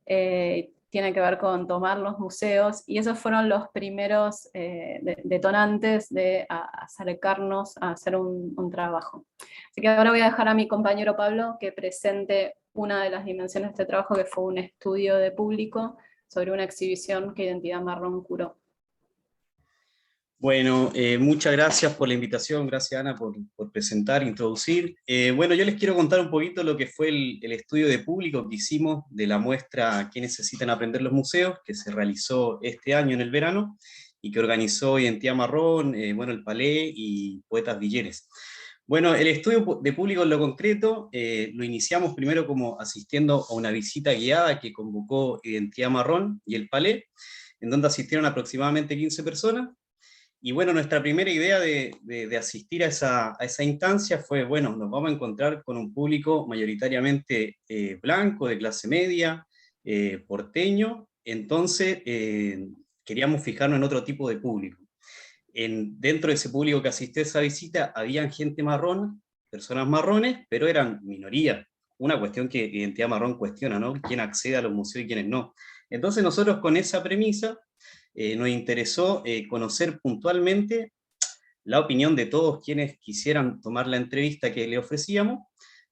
S5: tiene que ver con tomar los museos, y esos fueron los primeros detonantes de acercarnos a hacer un trabajo. Así que ahora voy a dejar a mi compañero Pablo que presente una de las dimensiones de este trabajo, que fue un estudio de público sobre una exhibición que Identidad Marrón curó.
S16: Bueno, muchas gracias por la invitación, gracias Ana por presentar, introducir. Bueno, yo les quiero contar un poquito lo que fue el estudio de público que hicimos de la muestra ¿Qué necesitan aprender los museos?, que se realizó este año en el verano, y que organizó Identidad Marrón, bueno, el Palais y Poetas Villeres. Bueno, el estudio de público en lo concreto lo iniciamos primero como asistiendo a una visita guiada que convocó Identidad Marrón y el Palais, en donde asistieron aproximadamente 15 personas. Y bueno, nuestra primera idea de asistir a esa instancia fue, bueno, nos vamos a encontrar con un público mayoritariamente blanco, de clase media, porteño, entonces queríamos fijarnos en otro tipo de público. Dentro de ese público que asistió a esa visita, habían gente marrón, personas marrones, pero eran minoría. Una cuestión que Identidad Marrón cuestiona, ¿no? ¿Quién accede a los museos y quiénes no? Entonces nosotros con esa premisa nos interesó conocer puntualmente la opinión de todos quienes quisieran tomar la entrevista que le ofrecíamos,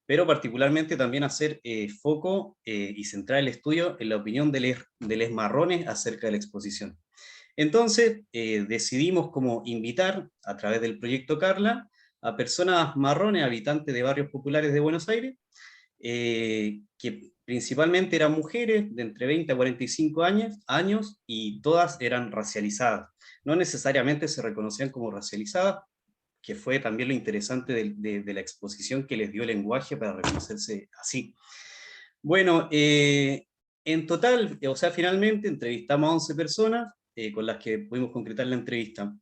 S16: pero particularmente también hacer foco y centrar el estudio en la opinión de los marrones acerca de la exposición. Entonces decidimos como invitar, a través del proyecto Carla, a personas marrones, habitantes de barrios populares de Buenos Aires, que principalmente eran mujeres de entre 20 a 45 años, y todas eran racializadas. No necesariamente se reconocían como racializadas, que fue también lo interesante de la exposición, que les dio lenguaje para reconocerse así. Bueno, en total, o sea, finalmente entrevistamos a 11 personas con las que pudimos concretar la entrevista.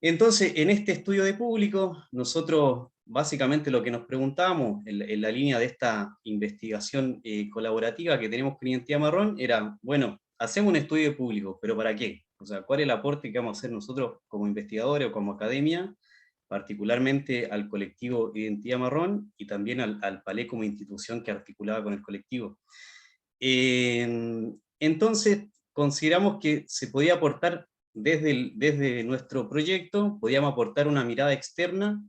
S16: Entonces, en este estudio de público, nosotros básicamente lo que nos preguntábamos en la línea de esta investigación colaborativa que tenemos con Identidad Marrón era, bueno, hacemos un estudio de público, pero ¿para qué? O sea, ¿cuál es el aporte que vamos a hacer nosotros como investigadores o como academia, particularmente al colectivo Identidad Marrón y también al Palais como institución que articulaba con el colectivo? Entonces, consideramos que se podía aportar desde nuestro proyecto, podíamos aportar una mirada externa,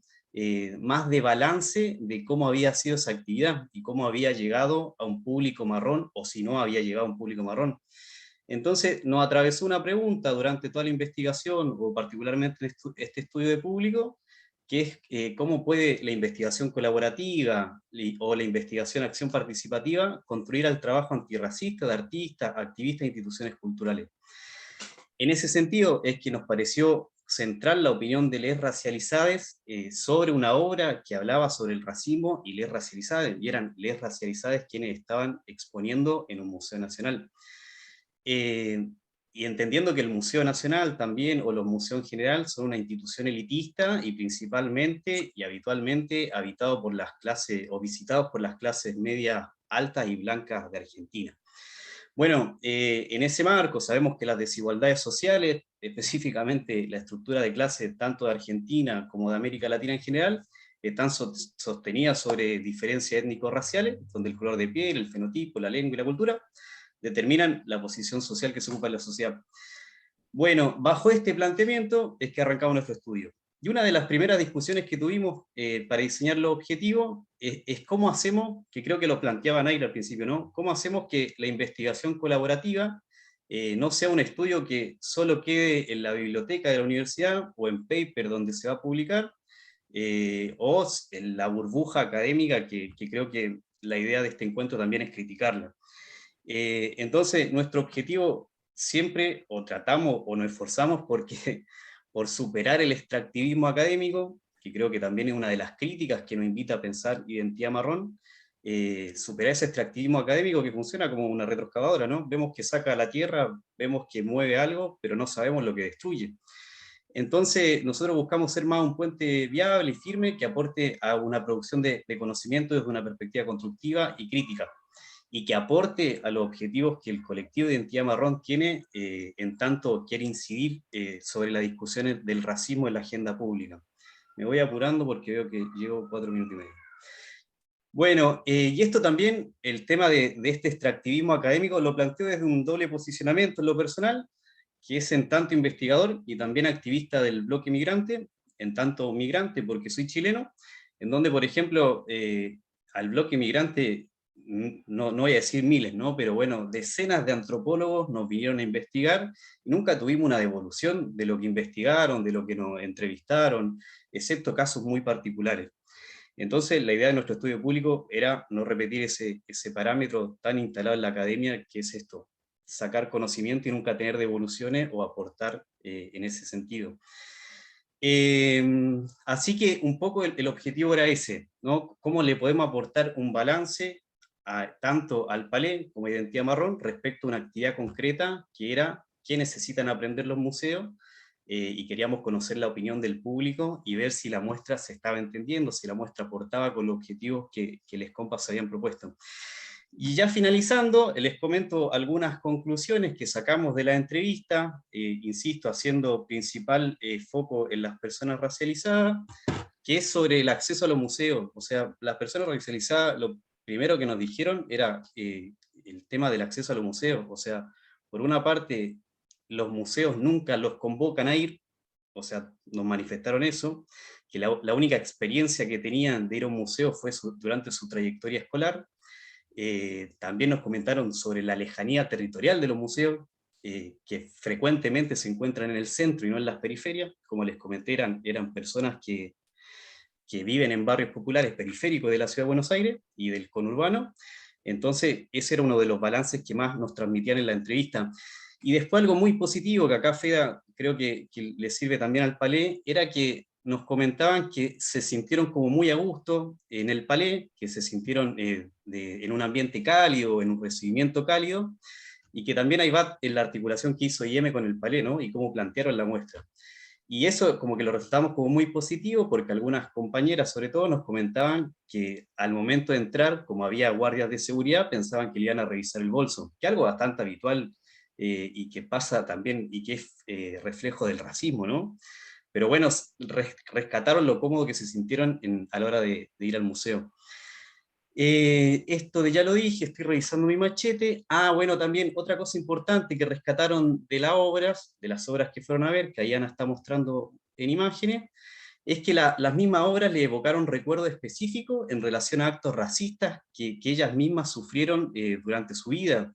S16: más de balance de cómo había sido esa actividad y cómo había llegado a un público marrón, o si no había llegado a un público marrón. Entonces nos atravesó una pregunta durante toda la investigación, o particularmente este estudio de público, que es cómo puede la investigación colaborativa o la investigación acción participativa construir al trabajo antirracista de artistas, activistas e instituciones culturales. En ese sentido es que nos pareció central la opinión de les racializades sobre una obra que hablaba sobre el racismo y les racializades, y eran les racializades quienes estaban exponiendo en un museo nacional. Y entendiendo que el Museo Nacional también, o los museos en general, son una institución elitista y principalmente y habitualmente habitado por las clases, o visitados por las clases medias altas y blancas de Argentina. Bueno, en ese marco sabemos que las desigualdades sociales, específicamente la estructura de clase tanto de Argentina como de América Latina en general, están sostenidas sobre diferencias étnico-raciales, donde el color de piel, el fenotipo, la lengua y la cultura determinan la posición social que se ocupa en la sociedad. Bueno, bajo este planteamiento es que arrancamos nuestro estudio. Y una de las primeras discusiones que tuvimos para diseñar los objetivos es cómo hacemos, que creo que lo planteaba Naira al principio, ¿no? Cómo hacemos que la investigación colaborativa no sea un estudio que solo quede en la biblioteca de la universidad o en paper donde se va a publicar, o en la burbuja académica que creo que la idea de este encuentro también es criticarla. Entonces, nuestro objetivo siempre, o tratamos, o nos esforzamos por superar el extractivismo académico, que creo que también es una de las críticas que nos invita a pensar Identidad Marrón, superar ese extractivismo académico que funciona como una retroexcavadora, ¿no? Vemos que saca la tierra, vemos que mueve algo, pero no sabemos lo que destruye. Entonces, nosotros buscamos ser más un puente viable y firme que aporte a una producción de conocimiento desde una perspectiva constructiva y crítica, y que aporte a los objetivos que el colectivo de Identidad Marrón tiene, en tanto quiere incidir sobre las discusiones del racismo en la agenda pública. Me voy apurando porque veo que llevo 4 minutos y medio. Bueno, y esto también, el tema de este extractivismo académico, lo planteo desde un doble posicionamiento en lo personal, que es en tanto investigador y también activista del bloque migrante, en tanto migrante porque soy chileno, en donde, por ejemplo, al bloque migrante no voy a decir miles, ¿no? Pero bueno, decenas de antropólogos nos vinieron a investigar y nunca tuvimos una devolución de lo que investigaron, de lo que nos entrevistaron, excepto casos muy particulares. Entonces, la idea de nuestro estudio público era no repetir ese parámetro tan instalado en la academia, que es esto, sacar conocimiento y nunca tener devoluciones o aportar en ese sentido. Así que un poco el objetivo era ese, ¿no? ¿Cómo le podemos aportar un balance tanto al Palais como a Identidad Marrón respecto a una actividad concreta que era qué necesitan aprender los museos? Y queríamos conocer la opinión del público y ver si la muestra se estaba entendiendo, si la muestra aportaba con los objetivos que les compas habían propuesto. Y ya finalizando, les comento algunas conclusiones que sacamos de la entrevista, insisto, haciendo principal foco en las personas racializadas, que es sobre el acceso a los museos. O sea, las personas racializadas, lo primero que nos dijeron era el tema del acceso a los museos. O sea, por una parte, los museos nunca los convocan a ir, o sea, nos manifestaron eso, que la única experiencia que tenían de ir a un museo fue durante su trayectoria escolar. También nos comentaron sobre la lejanía territorial de los museos, que frecuentemente se encuentran en el centro y no en las periferias. Como les comenté, eran personas que viven en barrios populares periféricos de la ciudad de Buenos Aires y del conurbano. Entonces, ese era uno de los balances que más nos transmitían en la entrevista. Y después algo muy positivo, que acá Feda creo que le sirve también al Palais, era que nos comentaban que se sintieron como muy a gusto en el Palais, que se sintieron en un ambiente cálido, en un recibimiento cálido, y que también ahí va en la articulación que hizo IEM con el Palais, ¿no? Y cómo plantearon la muestra. Y eso como que lo resultamos como muy positivo, porque algunas compañeras sobre todo nos comentaban que al momento de entrar, como había guardias de seguridad, pensaban que le iban a revisar el bolso, que algo bastante habitual y que pasa también, y que es reflejo del racismo, ¿no? Pero bueno, rescataron lo cómodo que se sintieron a la hora de ir al museo. Esto ya lo dije, estoy revisando mi machete. Bueno, también otra cosa importante que rescataron de las obras que fueron a ver, que ahí Ana está mostrando en imágenes, es que las mismas obras le evocaron recuerdos específicos en relación a actos racistas que ellas mismas sufrieron durante su vida,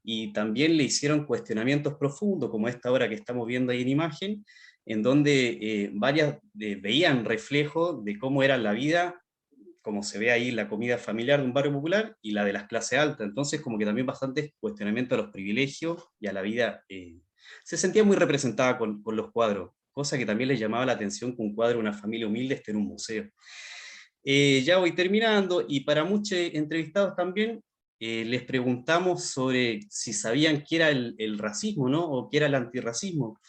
S16: y también le hicieron cuestionamientos profundos, como esta obra que estamos viendo ahí en imagen, en donde varias veían reflejo de cómo era la vida, como se ve ahí la comida familiar de un barrio popular y la de las clases altas. Entonces como que también bastante cuestionamiento a los privilegios y a la vida. Se sentía muy representada con los cuadros, cosa que también les llamaba la atención que un cuadro de una familia humilde esté en un museo. Ya voy terminando, y para muchos entrevistados también les preguntamos sobre si sabían qué era el racismo, ¿no? O qué era el antirracismo.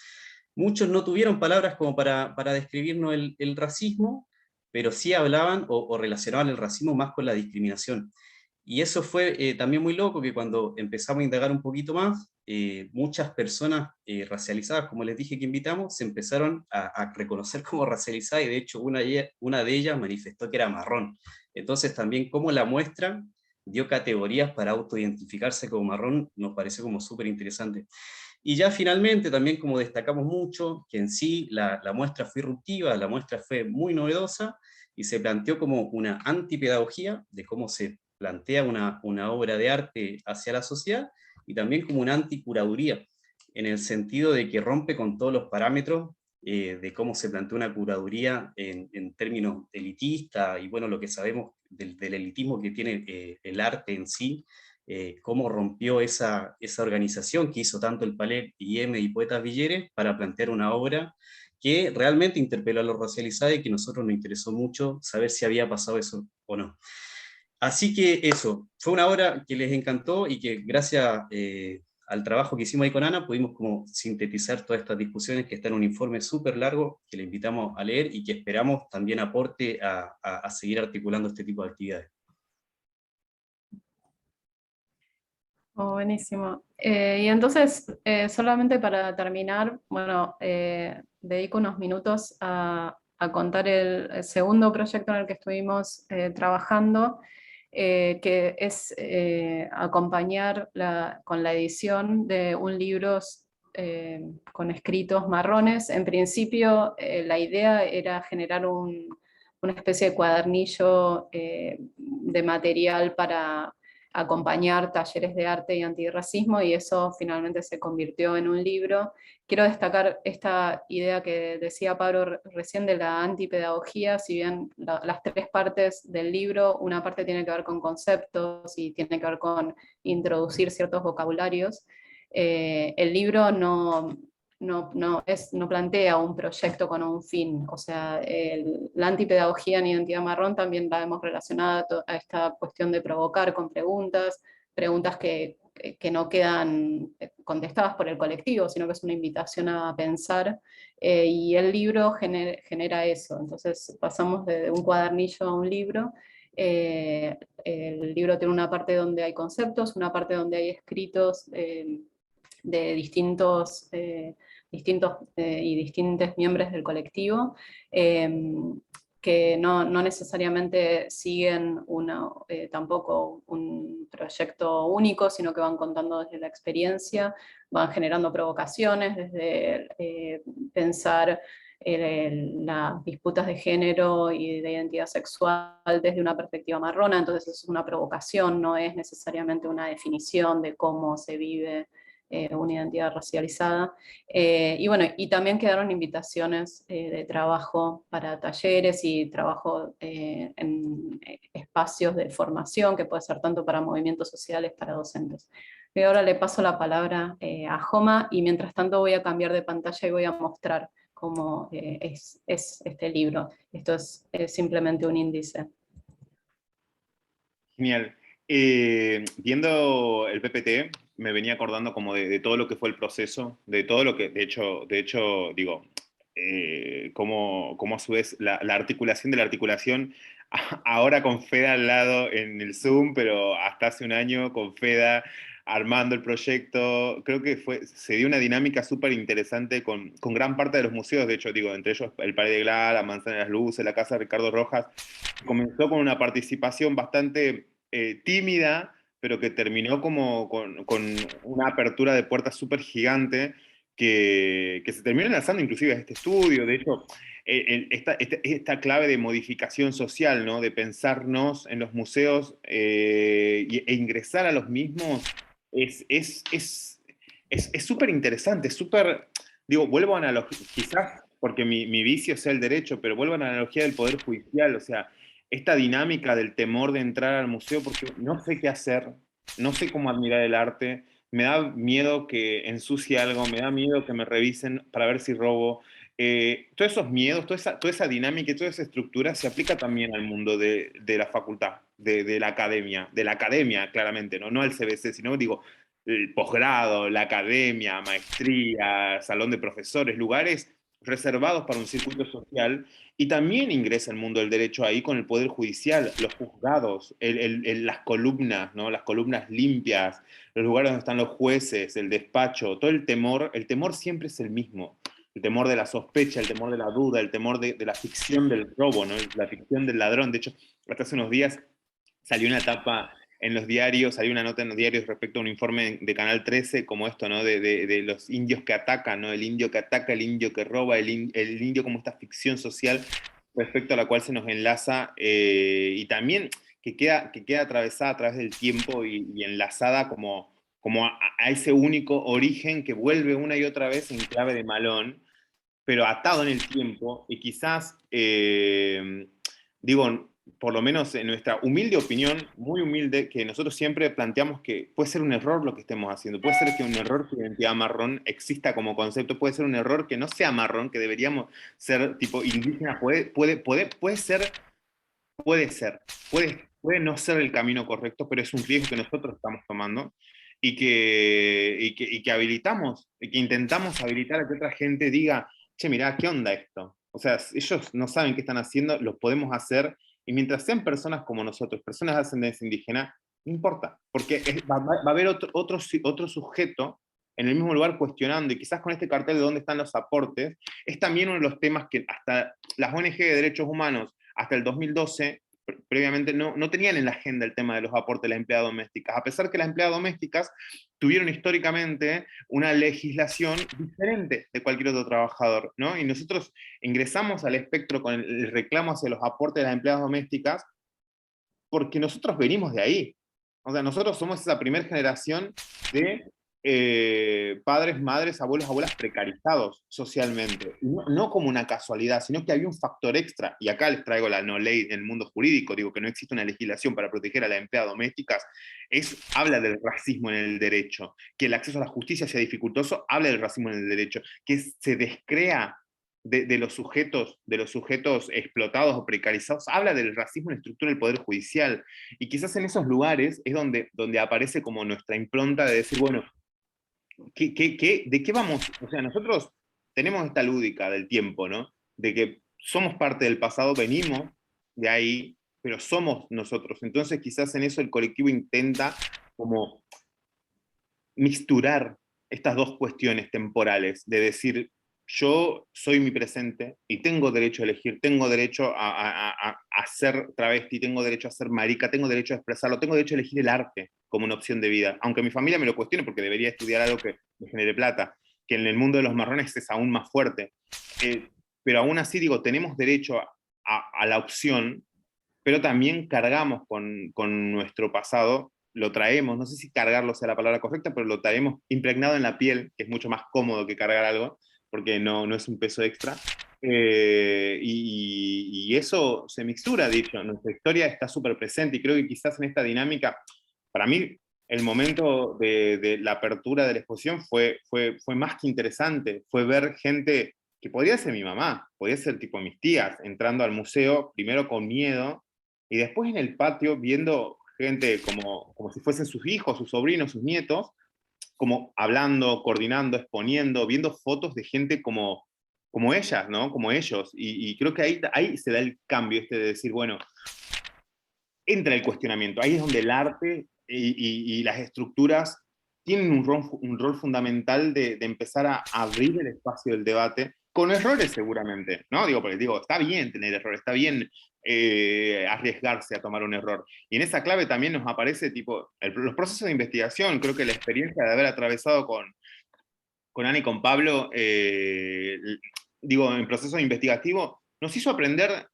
S16: Muchos no tuvieron palabras como para describirnos el racismo, pero sí hablaban o relacionaban el racismo más con la discriminación. Y eso fue también muy loco, que cuando empezamos a indagar un poquito más, muchas personas racializadas, como les dije que invitamos, se empezaron a reconocer como racializadas, y de hecho una de ellas manifestó que era marrón. Entonces también como la muestra dio categorías para autoidentificarse como marrón, nos pareció como súper interesante. Y ya finalmente, también como destacamos mucho, que en sí la muestra fue irruptiva, la muestra fue muy novedosa, y se planteó como una antipedagogía de cómo se plantea una obra de arte hacia la sociedad, y también como una anticuraduría, en el sentido de que rompe con todos los parámetros de cómo se plantea una curaduría en términos elitistas, y bueno, lo que sabemos del elitismo que tiene el arte en sí, cómo rompió esa organización que hizo tanto el Palais, IEM y Poetas Villeres para plantear una obra que realmente interpeló a los racializados, y que a nosotros nos interesó mucho saber si había pasado eso o no. Así que eso, fue una obra que les encantó, y que gracias al trabajo que hicimos ahí con Ana, pudimos como sintetizar todas estas discusiones, que está en un informe súper largo, que le invitamos a leer, y que esperamos también aporte a seguir articulando este tipo de actividades.
S5: Buenísimo. Y entonces, solamente para terminar, bueno, dedico unos minutos a contar el segundo proyecto en el que estuvimos trabajando, que es acompañar con la edición de un libro con escritos marrones. En principio, la idea era generar una especie de cuadernillo de material para acompañar talleres de arte y antirracismo, y eso finalmente se convirtió en un libro. Quiero destacar esta idea que decía Pablo recién de la antipedagogía. Si bien las tres partes del libro, una parte tiene que ver con conceptos y tiene que ver con introducir ciertos vocabularios, el libro no plantea un proyecto con un fin. O sea, la antipedagogía en Identidad Marrón también la hemos relacionado a esta cuestión de provocar con preguntas que no quedan contestadas por el colectivo, sino que es una invitación a pensar, y el libro genera eso. Entonces pasamos de un cuadernillo a un libro. El libro tiene una parte donde hay conceptos, una parte donde hay escritos de distintos y distintos miembros del colectivo, que no necesariamente siguen tampoco un proyecto único, sino que van contando desde la experiencia, van generando provocaciones, desde pensar las disputas de género y de identidad sexual desde una perspectiva marrona. Entonces es una provocación, no es necesariamente una definición de cómo se vive una identidad racializada. Y bueno, y también quedaron invitaciones de trabajo para talleres y trabajo en espacios de formación, que puede ser tanto para movimientos sociales, para docentes. Y ahora le paso la palabra a Joma, y mientras tanto voy a cambiar de pantalla y voy a mostrar cómo es este libro. Esto es simplemente un índice.
S2: Genial. Viendo el PPT, me venía acordando como de todo lo que fue el proceso, de todo lo que, de hecho digo, como a su vez la articulación de la articulación, ahora con Feda al lado en el Zoom, pero hasta hace un año con Feda armando el proyecto, creo que se dio una dinámica súper interesante con gran parte de los museos. De hecho, digo, entre ellos el Palais de Glas, la Manzana de las Luces, la Casa de Ricardo Rojas, comenzó con una participación bastante tímida, pero que terminó como con una apertura de puertas súper gigante que se terminó enlazando inclusive a este estudio. De hecho, esta clave de modificación social, ¿no? De pensarnos en los museos e ingresar a los mismos, es súper interesante, súper, digo, vuelvo a analogía, quizás porque mi vicio sea el derecho, pero vuelvo a la analogía del Poder Judicial. O sea, esta dinámica del temor de entrar al museo porque no sé qué hacer, no sé cómo admirar el arte, me da miedo que ensucie algo, me da miedo que me revisen para ver si robo. Todos esos miedos, toda esa dinámica y toda esa estructura se aplica también al mundo de la facultad, de la academia claramente, no al CBC, sino digo, el posgrado, la academia, maestría, salón de profesores, lugares reservados para un circuito social. Y también ingresa el mundo del derecho ahí con el Poder Judicial, los juzgados, las columnas, ¿no? Las columnas limpias, los lugares donde están los jueces, el despacho, todo el temor siempre es el mismo. El temor de la sospecha, el temor de la duda, el temor de la ficción del robo, ¿no? La ficción del ladrón. De hecho, hasta hace unos días salió una etapa en los diarios, salió una nota en los diarios respecto a un informe de Canal 13, como esto, ¿no? De los indios que atacan, ¿no? El indio que ataca, el indio que roba, el indio como esta ficción social respecto a la cual se nos enlaza, y también que queda atravesada a través del tiempo y enlazada como a ese único origen que vuelve una y otra vez en clave de Malón, pero atado en el tiempo, y quizás, digo, por lo menos en nuestra humilde opinión, muy humilde, que nosotros siempre planteamos que puede ser un error lo que estemos haciendo, puede ser que un error que identidad marrón exista como concepto, puede ser un error que no sea marrón, que deberíamos ser tipo indígena, puede no ser el camino correcto, pero es un riesgo que nosotros estamos tomando, y que habilitamos, y que intentamos habilitar a que otra gente diga, che, mirá, ¿qué onda esto? O sea, ellos no saben qué están haciendo, lo podemos hacer. Y mientras sean personas como nosotros, personas de ascendencia indígena, no importa, porque va a haber otro sujeto en el mismo lugar cuestionando, y quizás con este cartel de dónde están los aportes, es también uno de los temas que hasta las ONG de derechos humanos, hasta el 2012, previamente no tenían en la agenda el tema de los aportes de las empleadas domésticas, a pesar que las empleadas domésticas tuvieron históricamente una legislación diferente de cualquier otro trabajador, ¿no? Y nosotros ingresamos al espectro con el reclamo hacia los aportes de las empleadas domésticas porque nosotros venimos de ahí. O sea, nosotros somos esa primera generación de padres, madres, abuelos, abuelas precarizados socialmente. No como una casualidad, sino que había un factor extra. Y acá les traigo la no ley en el mundo jurídico, digo que no existe una legislación para proteger a las empleadas domésticas, habla del racismo en el derecho, que el acceso a la justicia sea dificultoso, habla del racismo en el derecho, que se descrea de los sujetos explotados o precarizados, habla del racismo en la estructura del Poder Judicial. Y quizás en esos lugares es donde aparece como nuestra impronta de decir, bueno, ¿de qué vamos? O sea, nosotros tenemos esta lúdica del tiempo, ¿no? De que somos parte del pasado, venimos de ahí, pero somos nosotros. Entonces quizás en eso el colectivo intenta como mixturar estas dos cuestiones temporales, de decir, yo soy mi presente y tengo derecho a elegir, tengo derecho a ser travesti, tengo derecho a ser marica, tengo derecho a expresarlo, tengo derecho a elegir el arte como una opción de vida, aunque mi familia me lo cuestione porque debería estudiar algo que me genere plata, que en el mundo de los marrones es aún más fuerte. Pero aún así, digo, tenemos derecho a la opción, pero también cargamos con nuestro pasado, lo traemos, no sé si cargarlo sea la palabra correcta, pero lo traemos impregnado en la piel, que es mucho más cómodo que cargar algo, porque no es un peso extra. Y eso se mixtura, dicho. Nuestra historia está súper presente y creo que quizás en esta dinámica, para mí, el momento de la apertura de la exposición fue más que interesante. Fue ver gente que podría ser mi mamá, podría ser tipo mis tías, entrando al museo, primero con miedo, y después en el patio viendo gente como si fuesen sus hijos, sus sobrinos, sus nietos, como hablando, coordinando, exponiendo, viendo fotos de gente como ellas, ¿no? Como ellos. Y creo que ahí se da el cambio de decir, bueno, entra el cuestionamiento. Ahí es donde el arte y las estructuras tienen un rol fundamental de empezar a abrir el espacio del debate, con errores seguramente, ¿no? Porque está bien tener errores, está bien arriesgarse a tomar un error. Y en esa clave también nos aparece los procesos de investigación. Creo que la experiencia de haber atravesado con Ana y con Pablo, en proceso investigativo, nos hizo aprender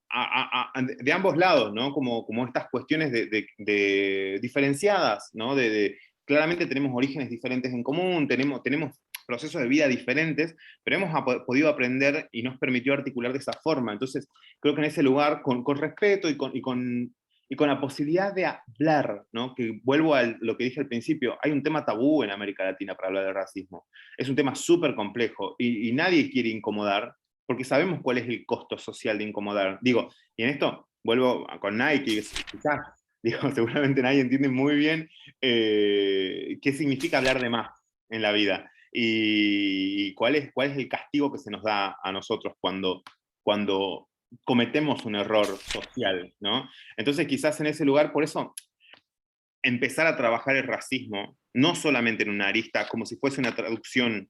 S2: de ambos lados, ¿no? Como estas cuestiones diferenciadas, ¿no? Claramente tenemos orígenes diferentes en común, tenemos procesos de vida diferentes, pero hemos podido aprender y nos permitió articular de esa forma. Entonces, creo que en ese lugar, con respeto y con la posibilidad de hablar, ¿no? Que vuelvo a lo que dije al principio, hay un tema tabú en América Latina para hablar de racismo. Es un tema súper complejo y nadie quiere incomodar, porque sabemos cuál es el costo social de incomodar. Y en esto vuelvo con Nike, quizás, seguramente nadie entiende muy bien qué significa hablar de más en la vida y cuál es el castigo que se nos da a nosotros cuando cometemos un error social, ¿no? Entonces quizás en ese lugar, por eso, empezar a trabajar el racismo, no solamente en una arista, como si fuese una traducción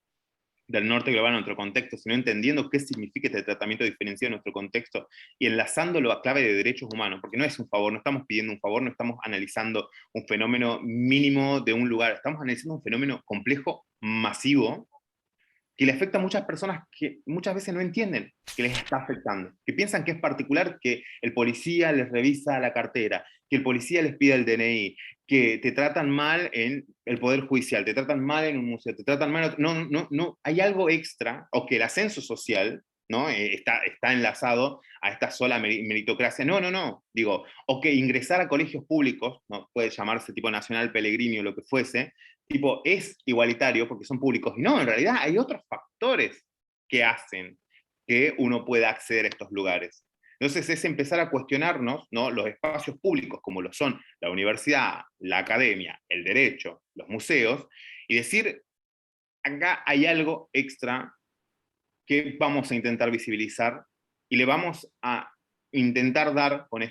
S2: del norte global a nuestro contexto, sino entendiendo qué significa este tratamiento diferenciado en nuestro contexto y enlazándolo a clave de derechos humanos, porque no es un favor, no estamos pidiendo un favor, no estamos analizando un fenómeno mínimo de un lugar, estamos analizando un fenómeno complejo, masivo, que le afecta a muchas personas que muchas veces no entienden que les está afectando, que piensan que es particular que el policía les revisa la cartera, que el policía les pida el DNI, que te tratan mal en el Poder Judicial, te tratan mal en un museo, te tratan mal... No, hay algo extra, o que el ascenso social, ¿no? Está enlazado a esta sola meritocracia. No. O que ingresar a colegios públicos, ¿no? Puede llamarse tipo Nacional Pellegrini o lo que fuese, es igualitario porque son públicos. Y no, en realidad hay otros factores que hacen que uno pueda acceder a estos lugares. Entonces es empezar a cuestionarnos, ¿no? Los espacios públicos como lo son la universidad, la academia, el derecho, los museos, y decir, acá hay algo extra que vamos a intentar visibilizar y le vamos a intentar dar con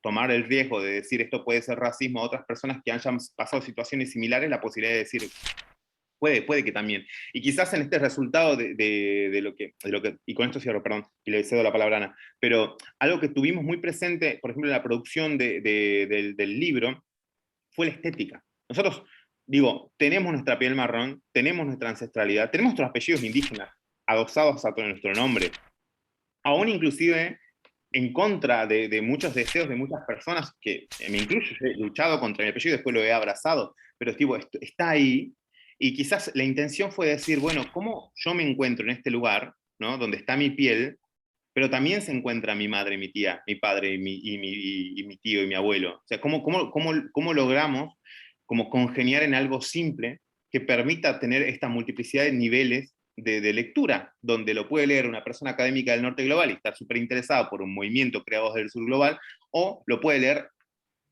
S2: tomar el riesgo de decir esto puede ser racismo a otras personas que hayan pasado situaciones similares, la posibilidad de decir puede que también. Y quizás en este resultado de lo que, y con esto cierro, perdón, y le cedo la palabra a Ana, pero algo que tuvimos muy presente, por ejemplo, en la producción del libro, fue la estética. Nosotros, tenemos nuestra piel marrón, tenemos nuestra ancestralidad, tenemos nuestros apellidos indígenas adosados a todo nuestro nombre. Aún inclusive en contra de muchos deseos de muchas personas, que me incluyo, yo he luchado contra mi apellido y después lo he abrazado, pero tipo, está ahí, y quizás la intención fue decir, bueno, ¿cómo yo me encuentro en este lugar, ¿no? Donde está mi piel, pero también se encuentra mi madre, mi tía, mi padre, y mi tío y mi abuelo? O sea, ¿cómo logramos como congeniar en algo simple que permita tener esta multiplicidad de niveles de lectura, donde lo puede leer una persona académica del norte global y estar súper interesado por un movimiento creado desde el sur global, o lo puede leer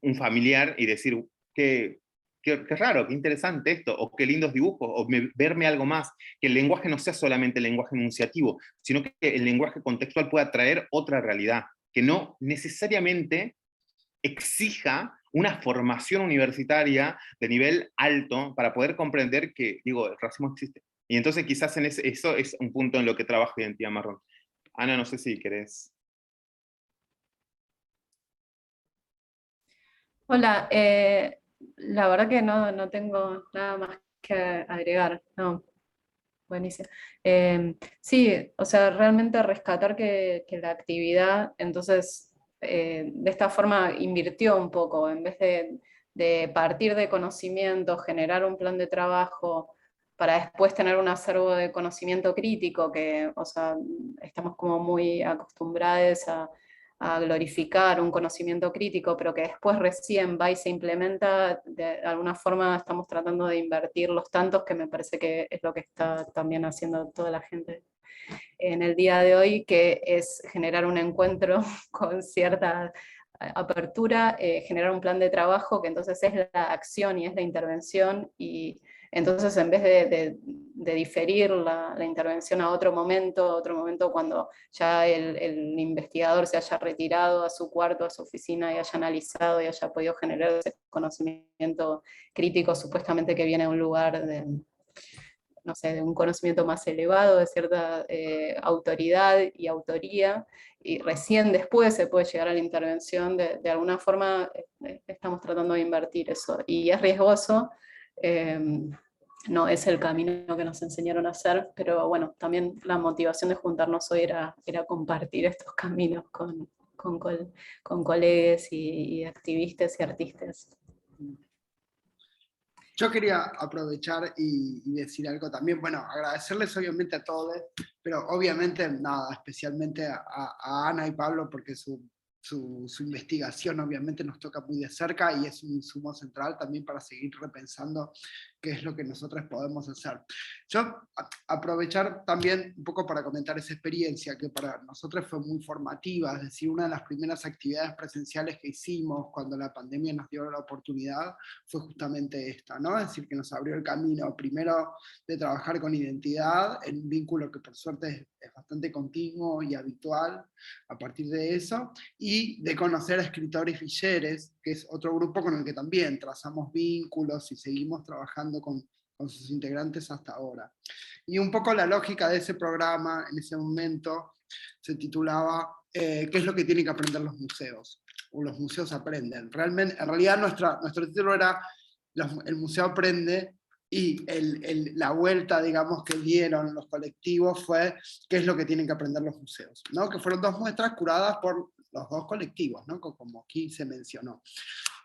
S2: un familiar y decir, qué raro, qué interesante esto, o qué lindos dibujos, o verme algo más, que el lenguaje no sea solamente el lenguaje enunciativo, sino que el lenguaje contextual pueda traer otra realidad, que no necesariamente exija una formación universitaria de nivel alto para poder comprender que, digo, el racismo existe. Y entonces quizás eso es un punto en lo que trabaja Identidad Marrón. Ana, no sé si querés.
S5: Hola, la verdad que no tengo nada más que agregar. No, buenísimo. Sí, o sea, realmente rescatar que la actividad, entonces, de esta forma invirtió un poco, en vez de partir de conocimiento, generar un plan de trabajo, para después tener un acervo de conocimiento crítico, que, o sea, estamos como muy acostumbrados a glorificar un conocimiento crítico, pero que después recién va y se implementa, de alguna forma estamos tratando de invertir los tantos, que me parece que es lo que está también haciendo toda la gente en el día de hoy, que es generar un encuentro con cierta apertura, generar un plan de trabajo, que entonces es la acción y es la intervención, y entonces en vez de diferir la intervención a otro momento cuando ya el investigador se haya retirado a su cuarto, a su oficina, y haya analizado y haya podido generar ese conocimiento crítico supuestamente que viene de un lugar de, no sé, de un conocimiento más elevado, de cierta autoridad y autoría, y recién después se puede llegar a la intervención. De alguna forma estamos tratando de invertir eso, y es riesgoso, no es el camino que nos enseñaron a hacer, pero bueno, también la motivación de juntarnos hoy era compartir estos caminos con colegas y activistas y artistas.
S1: Yo quería aprovechar y decir algo también, bueno, agradecerles obviamente a todos, pero obviamente nada, especialmente a Ana y Pablo, porque su investigación obviamente nos toca muy de cerca y es un insumo central también para seguir repensando qué es lo que nosotros podemos hacer. Yo aprovechar también un poco para comentar esa experiencia que para nosotros fue muy formativa, es decir, una de las primeras actividades presenciales que hicimos cuando la pandemia nos dio la oportunidad fue justamente esta, ¿no? Es decir, que nos abrió el camino primero de trabajar con identidad en un vínculo que por suerte es bastante continuo y habitual a partir de eso, y de conocer a escritores villeres, que es otro grupo con el que también trazamos vínculos y seguimos trabajando con sus integrantes hasta ahora. Y un poco la lógica de ese programa en ese momento se titulaba ¿qué es lo que tienen que aprender los museos? O los museos aprenden. Realmente, en realidad nuestro título era el museo aprende, y la vuelta, digamos, que dieron los colectivos fue qué es lo que tienen que aprender los museos, ¿no? Que fueron 2 muestras curadas por los 2 colectivos, ¿no? Como aquí se mencionó.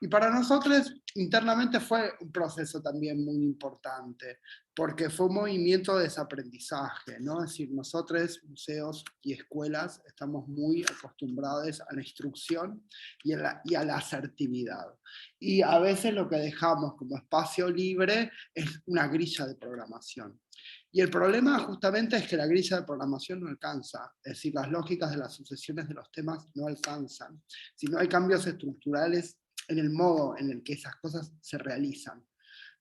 S1: Y para nosotros internamente fue un proceso también muy importante, porque fue un movimiento de desaprendizaje, ¿no? Es decir, nosotros, museos y escuelas, estamos muy acostumbrados a la instrucción y a la asertividad. Y a veces lo que dejamos como espacio libre es una grilla de programación. Y el problema justamente es que la grilla de programación no alcanza, es decir, las lógicas de las sucesiones de los temas no alcanzan. Si no hay cambios estructurales en el modo en el que esas cosas se realizan,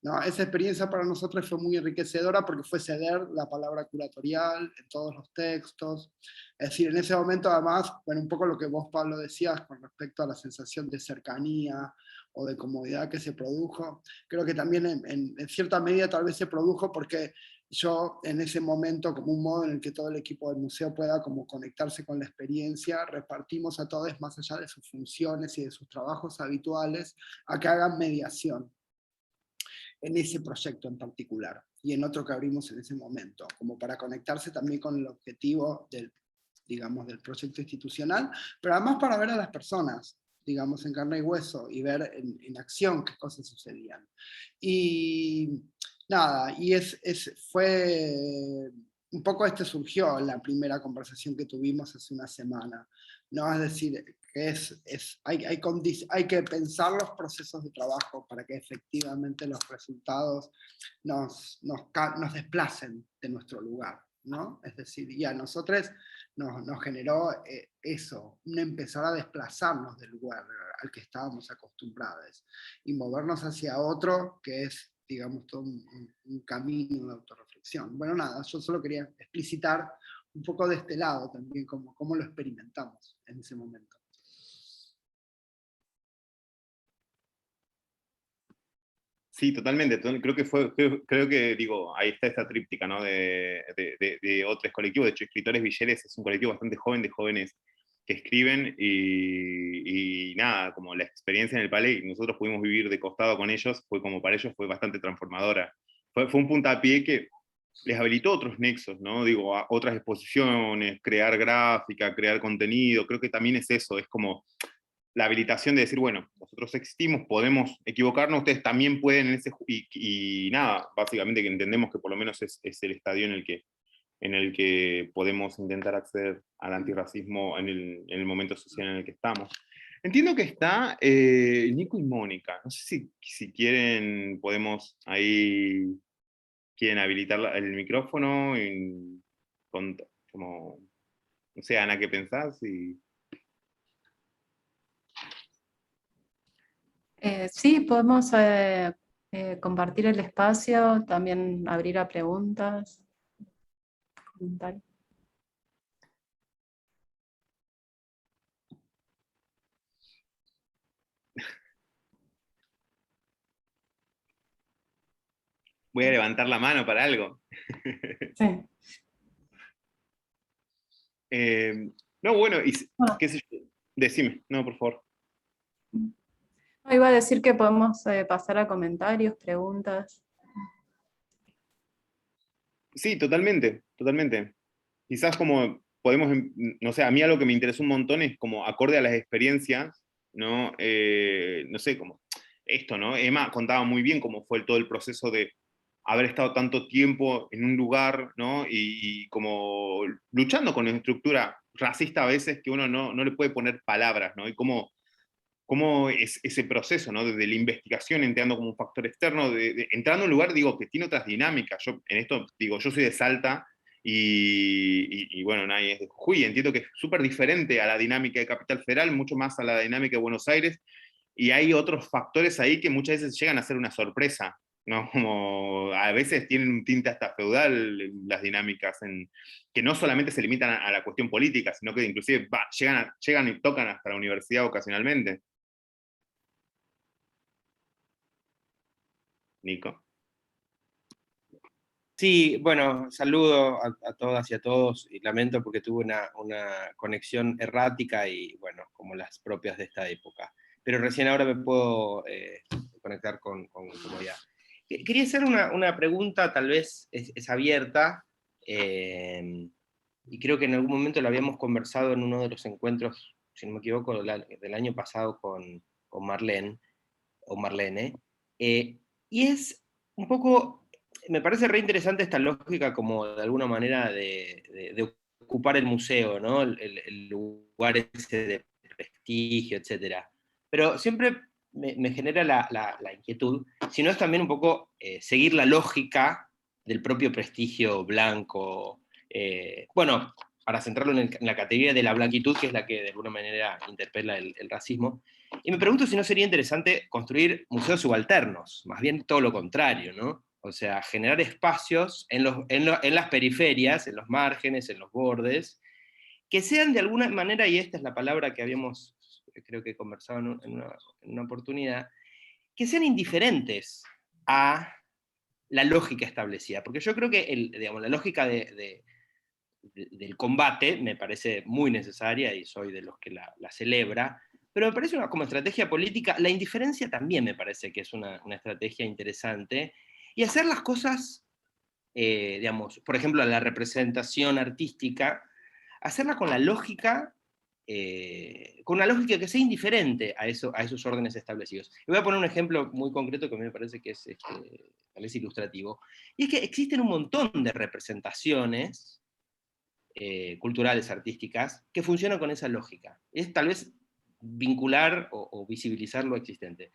S1: ¿no? Esa experiencia para nosotros fue muy enriquecedora porque fue ceder la palabra curatorial en todos los textos. Es decir, en ese momento además, bueno, un poco lo que vos, Pablo, decías con respecto a la sensación de cercanía o de comodidad que se produjo, creo que también en cierta medida tal vez se produjo porque yo en ese momento, como un modo en el que todo el equipo del museo pueda como conectarse con la experiencia, repartimos a todos, más allá de sus funciones y de sus trabajos habituales, a que hagan mediación en ese proyecto en particular, y en otro que abrimos en ese momento, como para conectarse también con el objetivo del digamos, del proyecto institucional, pero además para ver a las personas, digamos, en carne y hueso, y ver en acción qué cosas sucedían. Y nada, y fue un poco surgió en la primera conversación que tuvimos hace una semana, ¿no? Es decir, que hay que pensar los procesos de trabajo para que efectivamente los resultados nos desplacen de nuestro lugar, ¿no? Es decir, y a nosotros nos generó eso, empezar a desplazarnos del lugar al que estábamos acostumbrados y movernos hacia otro que es, digamos, todo un camino de autorreflexión. Bueno, nada, yo solo quería explicitar un poco de este lado también, cómo lo experimentamos en ese momento.
S2: Sí, totalmente. Creo que digo, ahí está esta tríptica, ¿no? de otros colectivos. De hecho, Escritores Villeres es un colectivo bastante joven, de jóvenes que escriben, y nada, como la experiencia en el Palais, nosotros pudimos vivir de costado con ellos, para ellos fue bastante transformadora. Fue un puntapié que les habilitó otros nexos, ¿no? Digo, a otras exposiciones, crear gráfica, crear contenido. Creo que también es eso, es como la habilitación de decir, bueno, nosotros existimos, podemos equivocarnos, ustedes también pueden en ese, y nada, básicamente que entendemos que por lo menos es el estadio en el que podemos intentar acceder al antirracismo en el momento social en el que estamos. Entiendo que está Nico y Mónica, no sé si quieren, quieren habilitar el micrófono, como, no sé, Ana, ¿qué pensás?
S5: Sí, podemos compartir el espacio, también abrir a preguntas, comentarios.
S2: Voy a levantar la mano para algo.
S5: Sí.
S2: No, bueno, qué sé yo, decime, no, por favor.
S5: No, iba a decir que podemos pasar a comentarios, preguntas.
S2: Sí, totalmente, totalmente. Quizás como podemos, no sé, a mí algo que me interesó un montón es como acorde a las experiencias, ¿no? No sé, como esto, ¿no? Emma contaba muy bien cómo fue todo el proceso de haber estado tanto tiempo en un lugar, ¿no? Y como luchando con una estructura racista a veces que uno no le puede poner palabras, ¿no? Y cómo es ese proceso, ¿no? Desde la investigación, entrando como un factor externo, entrando a un lugar, digo, que tiene otras dinámicas. Yo, en esto, digo, yo soy de Salta, y bueno, nadie es de Jujuy, entiendo que es súper diferente a la dinámica de Capital Federal, mucho más a la dinámica de Buenos Aires, y hay otros factores ahí que muchas veces llegan a ser una sorpresa, ¿no? Como a veces tienen un tinte hasta feudal las dinámicas, que no solamente se limitan a la cuestión política, sino que inclusive llegan y tocan hasta la universidad ocasionalmente. Nico.
S17: Sí, bueno, saludo a todas y a todos, y lamento porque tuve una conexión errática y, bueno, como las propias de esta época. Pero recién ahora me puedo conectar con comodidad. Quería hacer una pregunta, tal vez es abierta, y creo que en algún momento lo habíamos conversado en uno de los encuentros, si no me equivoco, del año pasado con Marlene, y es un poco, me parece re interesante esta lógica como de alguna manera de ocupar el museo, ¿no? El lugar ese de prestigio, etc. Pero siempre me genera la inquietud, si no es también un poco seguir la lógica del propio prestigio blanco, bueno, para centrarlo en la categoría de la blanquitud, que es la que de alguna manera interpela el racismo. Y me pregunto si no sería interesante construir museos subalternos, más bien todo lo contrario, ¿no? O sea, generar espacios en las periferias, en los márgenes, en los bordes, que sean de alguna manera, y esta es la palabra que habíamos, creo que conversado en una oportunidad, que sean indiferentes a la lógica establecida. Porque yo creo que la lógica del combate me parece muy necesaria, y soy de los que la celebra, pero me parece como estrategia política, la indiferencia también me parece que es una estrategia interesante, y hacer las cosas, digamos, por ejemplo, la representación artística, hacerla con la lógica, con una lógica que sea indiferente a esos órdenes establecidos. Y voy a poner un ejemplo muy concreto que a mí me parece que es tal vez ilustrativo, y es que existen un montón de representaciones culturales, artísticas, que funcionan con esa lógica. Es tal vez vincular o visibilizar lo existente.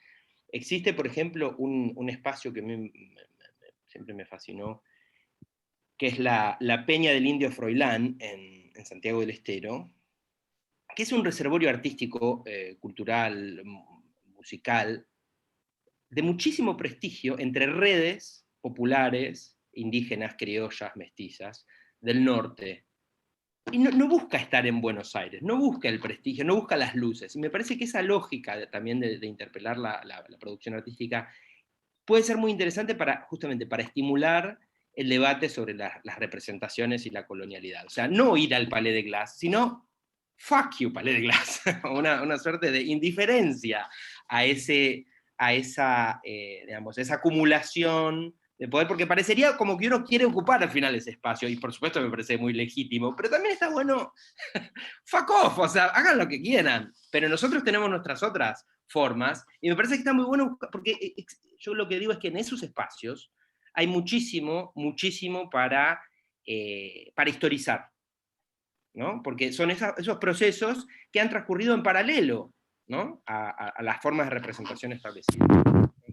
S17: Existe, por ejemplo, un espacio que siempre me fascinó, que es la Peña del Indio Froilán, en Santiago del Estero, que es un reservorio artístico, cultural, musical, de muchísimo prestigio entre redes populares, indígenas, criollas, mestizas, del norte. Y no busca estar en Buenos Aires, no busca el prestigio, no busca las luces. Y me parece que esa lógica también de interpelar la producción artística puede ser muy interesante justamente para estimular el debate sobre las representaciones y la colonialidad. O sea, no ir al Palais de Glace, sino fuck you, Palais de Glace. una suerte de indiferencia a esa acumulación de poder, porque parecería como que uno quiere ocupar al final ese espacio, y por supuesto me parece muy legítimo, pero también está bueno, fuck off, o sea, hagan lo que quieran, pero nosotros tenemos nuestras otras formas, y me parece que está muy bueno, porque yo lo que digo es que en esos espacios hay muchísimo para historizar, ¿no? Porque son esos procesos que han transcurrido en paralelo, ¿no? a las formas de representación establecidas.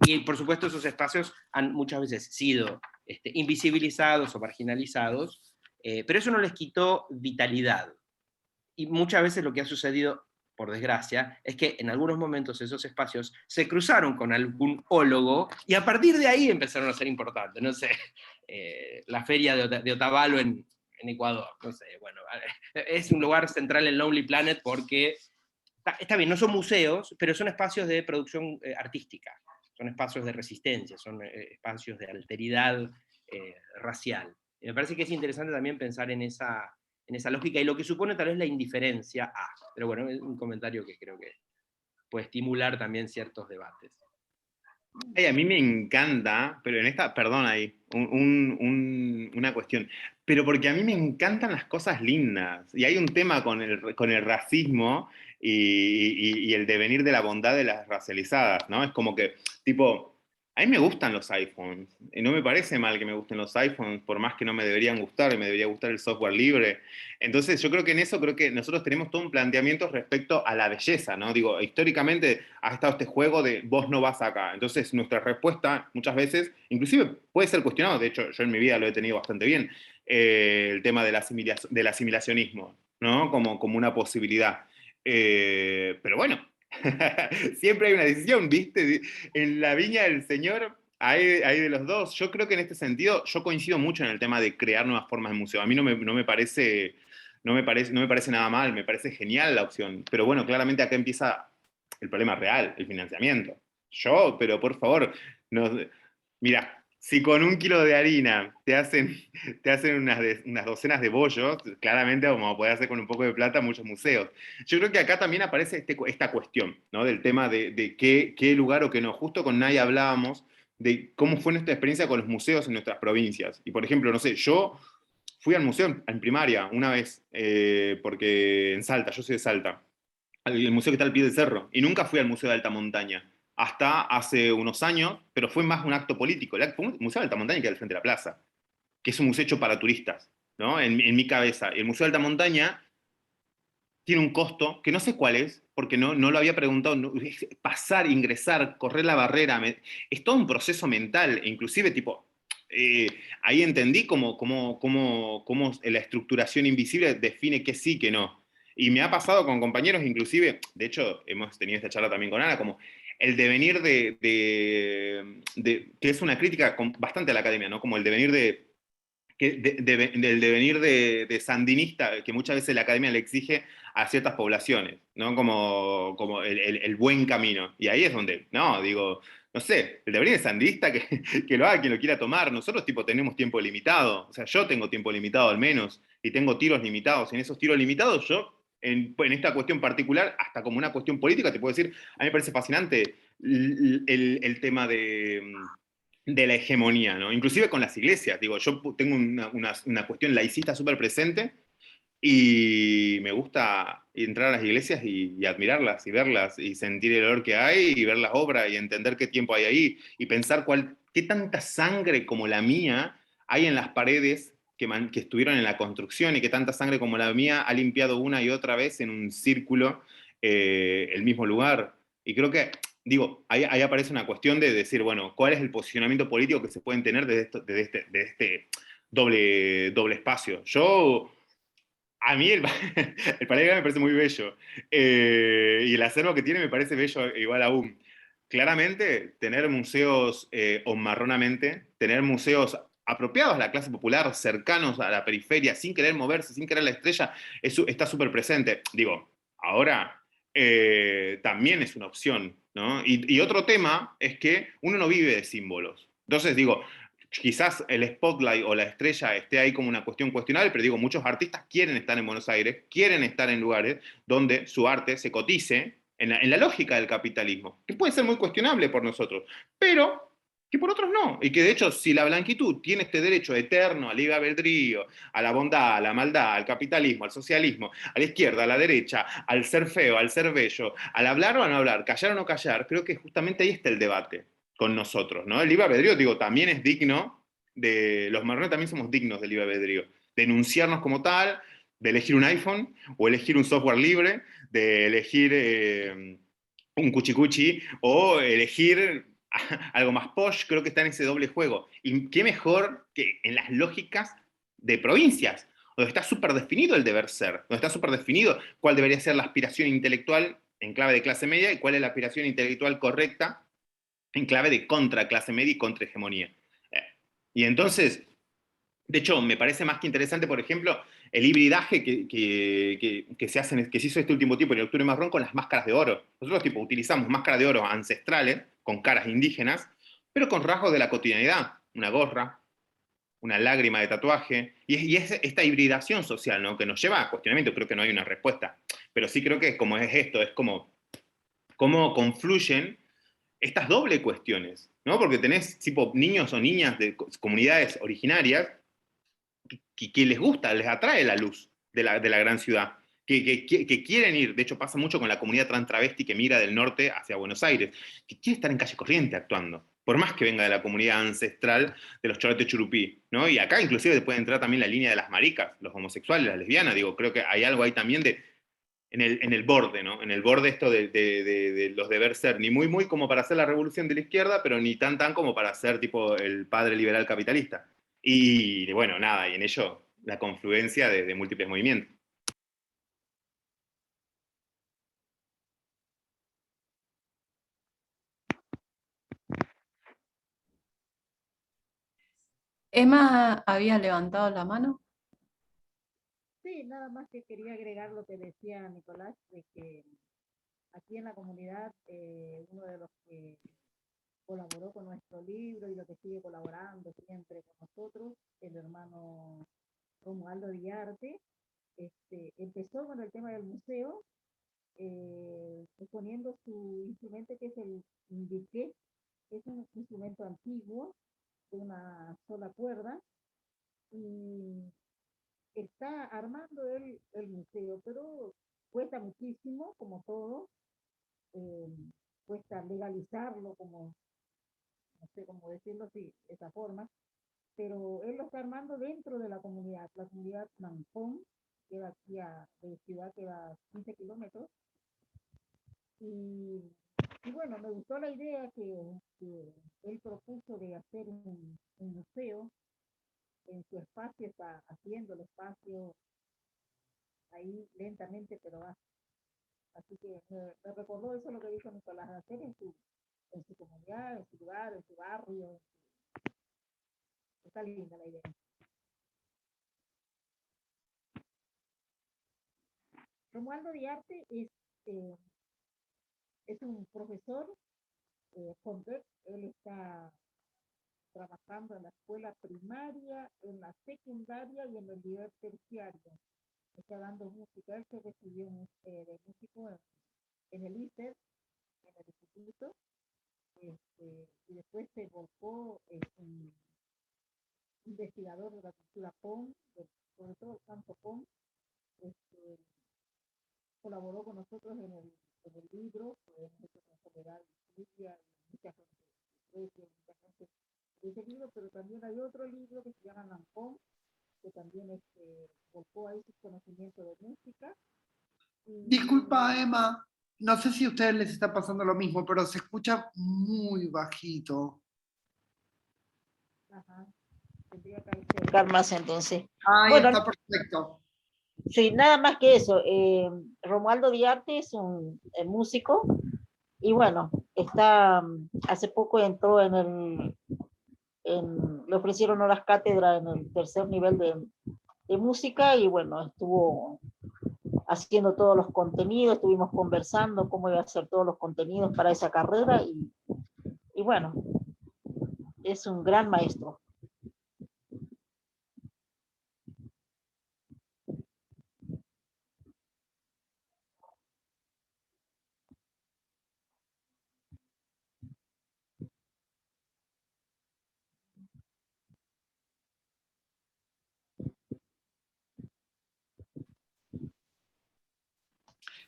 S17: Y por supuesto esos espacios han muchas veces sido invisibilizados o marginalizados, pero eso no les quitó vitalidad. Y muchas veces lo que ha sucedido, por desgracia, es que en algunos momentos esos espacios se cruzaron con algún ólogo, y a partir de ahí empezaron a ser importantes. No sé, la feria de Otavalo en Ecuador, no sé, bueno, es un lugar central en Lonely Planet porque, está bien, no son museos, pero son espacios de producción artística. Son espacios de resistencia, son espacios de alteridad racial. Y me parece que es interesante también pensar en esa lógica, y lo que supone tal vez la indiferencia a. Pero bueno, es un comentario que creo que puede estimular también ciertos debates.
S2: Ay, a mí me encanta, pero en esta, perdón ahí, una cuestión, pero porque a mí me encantan las cosas lindas, y hay un tema con el racismo y el devenir de la bondad de las racializadas, ¿no? Es como que, tipo, a mí me gustan los iPhones, y no me parece mal que me gusten los iPhones, por más que no me deberían gustar, me debería gustar el software libre. Entonces yo creo que en eso, creo que nosotros tenemos todo un planteamiento respecto a la belleza, ¿no? Digo, históricamente ha estado este juego de vos no vas acá. Entonces nuestra respuesta muchas veces, inclusive puede ser cuestionado, de hecho yo en mi vida lo he tenido bastante bien, el tema del asimilacionismo, ¿no? Como una posibilidad. Pero bueno, siempre hay una decisión, ¿viste? En la viña del Señor hay de los dos. Yo creo que en este sentido, yo coincido mucho en el tema de crear nuevas formas de museo. A mí no me parece nada mal, me parece genial la opción. Pero bueno, claramente acá empieza el problema real, el financiamiento. Pero por favor, mira, si con 1 kilo de harina te hacen unas docenas de bollos, claramente vamos a poder hacer con un poco de plata muchos museos. Yo creo que acá también aparece esta cuestión, ¿no? Del tema de qué lugar o qué no. Justo con Nay hablábamos de cómo fue nuestra experiencia con los museos en nuestras provincias. Y por ejemplo, no sé, yo fui al museo en primaria una vez, porque en Salta, yo soy de Salta, el museo que está al pie del cerro, y nunca fui al Museo de Alta Montaña. Hasta hace unos años, pero fue más un acto político. El Museo de Alta Montaña queda al frente de la plaza, que es un museo hecho para turistas, ¿no? En mi cabeza. El Museo de Alta Montaña tiene un costo, que no sé cuál es, porque no lo había preguntado, pasar, ingresar, correr la barrera, es todo un proceso mental, inclusive tipo, ahí entendí cómo la estructuración invisible define qué sí, qué no. Y me ha pasado con compañeros, inclusive, de hecho, hemos tenido esta charla también con Ana, como el devenir que es una crítica bastante a la academia, ¿no? Como el devenir del devenir de sandinista, que muchas veces la academia le exige a ciertas poblaciones, ¿no? Como el buen camino. Y ahí es donde, no sé, el devenir de sandinista que lo haga quien lo quiera tomar. Nosotros tenemos tiempo limitado, o sea, yo tengo tiempo limitado al menos, y tengo tiros limitados. Y en esos tiros limitados yo, en esta cuestión particular, hasta como una cuestión política, te puedo decir, a mí me parece fascinante el tema de la hegemonía, ¿no? Inclusive con las iglesias. Digo, yo tengo una cuestión laicista súper presente, Y me gusta entrar a las iglesias y admirarlas y verlas y sentir el olor que hay y ver las obras y entender qué tiempo hay ahí y pensar qué tanta sangre como la mía hay en las paredes que estuvieron en la construcción y que tanta sangre como la mía ha limpiado una y otra vez en un círculo el mismo lugar. Y creo que, digo, ahí aparece una cuestión de decir, bueno, ¿cuál es el posicionamiento político que se pueden tener desde este doble espacio? A mí el Palermo me parece muy bello. Y el acervo que tiene me parece bello igual aún. Claramente, tener museos marronamente, tener museos apropiados a la clase popular, cercanos a la periferia, sin querer moverse, sin querer la estrella, está súper presente. Digo, ahora también es una opción, ¿no? Y otro tema es que uno no vive de símbolos. Entonces, digo, quizás el spotlight o la estrella esté ahí como una cuestión cuestionable, pero digo, muchos artistas quieren estar en Buenos Aires, quieren estar en lugares donde su arte se cotice en la lógica del capitalismo, que puede ser muy cuestionable por nosotros, pero que por otros no. Y que de hecho, si la blanquitud tiene este derecho eterno al libre albedrío, a la bondad, a la maldad, al capitalismo, al socialismo, a la izquierda, a la derecha, al ser feo, al ser bello, al hablar o a no hablar, callar o no callar, creo que justamente ahí está el debate con nosotros, ¿no? El libre albedrío, digo, también es digno los marrones también somos dignos del libre albedrío, de enunciarnos como tal, de elegir un iPhone o elegir un software libre, de elegir un cuchicuchi o elegir algo más posh, creo que está en ese doble juego. Y qué mejor que en las lógicas de provincias, donde está súper definido el deber ser, donde está súper definido cuál debería ser la aspiración intelectual en clave de clase media y cuál es la aspiración intelectual correcta en clave de contra clase media y contra hegemonía. Y entonces, de hecho, me parece más que interesante, por ejemplo, el hibridaje que se hizo este último tiempo en el Octubre Marrón con las máscaras de oro. Nosotros tipo, utilizamos máscaras de oro ancestrales, con caras indígenas, pero con rasgos de la cotidianidad. Una gorra, una lágrima de tatuaje, y es esta hibridación social, ¿no? Que nos lleva a cuestionamiento. Creo que no hay una respuesta, pero sí creo que es como es esto, es como cómo confluyen estas doble cuestiones, ¿no? Porque tenés tipo niños o niñas de comunidades originarias que les gusta, les atrae la luz de la gran ciudad, que quieren ir, de hecho pasa mucho con la comunidad trans travesti que migra del norte hacia Buenos Aires, que quiere estar en Calle Corriente actuando, por más que venga de la comunidad ancestral de los Chorrete Churupí, ¿no? Y acá inclusive puede entrar también la línea de las maricas, los homosexuales, las lesbianas, digo, creo que hay algo ahí también en el borde, ¿no? En el borde esto de los deber ser, ni muy muy como para hacer la revolución de la izquierda, pero ni tan tan como para ser tipo el padre liberal capitalista. Y bueno, nada, y en ello la confluencia de múltiples movimientos.
S5: Emma había levantado la mano.
S18: Sí, nada más que quería agregar lo que decía Nicolás, de que aquí en la comunidad uno de los que colaboró con nuestro libro y lo que sigue colaborando siempre con nosotros, el hermano Romualdo Diarte, empezó con el tema del museo, exponiendo su instrumento que es el indiqué, que es un instrumento antiguo de una sola cuerda, y está armando el museo, pero cuesta muchísimo, como todo, eh, cuesta legalizarlo, como, no sé cómo decirlo así, de esa forma, pero él lo está armando dentro de la comunidad Mancón, que va aquí de ciudad, que va a 15 kilómetros, y bueno, me gustó la idea que él propuso de hacer un museo en su espacio, está haciendo el espacio ahí lentamente, pero va. Así que me recordó eso lo que dijo Nicolás, hacer en su comunidad, en su lugar, en su barrio. Está linda la idea. Romualdo Diarte es un profesor Convec. Él está trabajando en la escuela primaria, en la secundaria y en el nivel terciario. Está dando música. Él se recibió de músico en el ICER, en el instituto, y después se volcó en investigador de la cultura POM, sobre todo el campo POM, colaboró con nosotros en el libro, mucha gente de ese libro, pero también hay otro libro que se llama Lampón, que también volcó ahí sus conocimientos de música.
S1: Disculpa, Emma, no sé si a ustedes les está pasando lo mismo, pero se escucha muy bajito.
S18: Ajá.
S13: Más entonces.
S1: Ahí
S13: Bueno,
S1: está perfecto.
S13: sí, nada más que eso. Romualdo Diarte es un músico y bueno, hace poco entró le ofrecieron horas cátedra en el tercer nivel de música y bueno, estuvo haciendo todos los contenidos, estuvimos conversando cómo iba a hacer todos los contenidos para esa carrera y bueno, es un gran maestro.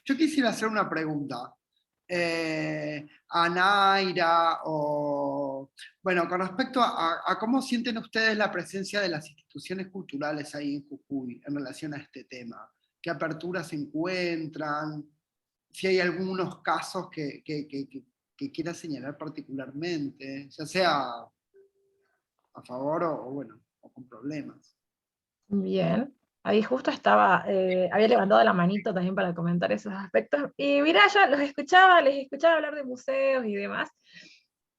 S1: Yo quisiera hacer una pregunta a Naira, o bueno, con respecto a cómo sienten ustedes la presencia de las instituciones culturales ahí en Jujuy en relación a este tema. ¿Qué aperturas se encuentran? Si hay algunos casos que quiera señalar particularmente, ya sea a favor o bueno, o con problemas.
S3: Bien, ahí justo había levantado la manito también para comentar esos aspectos. Y mira, yo les escuchaba hablar de museos y demás.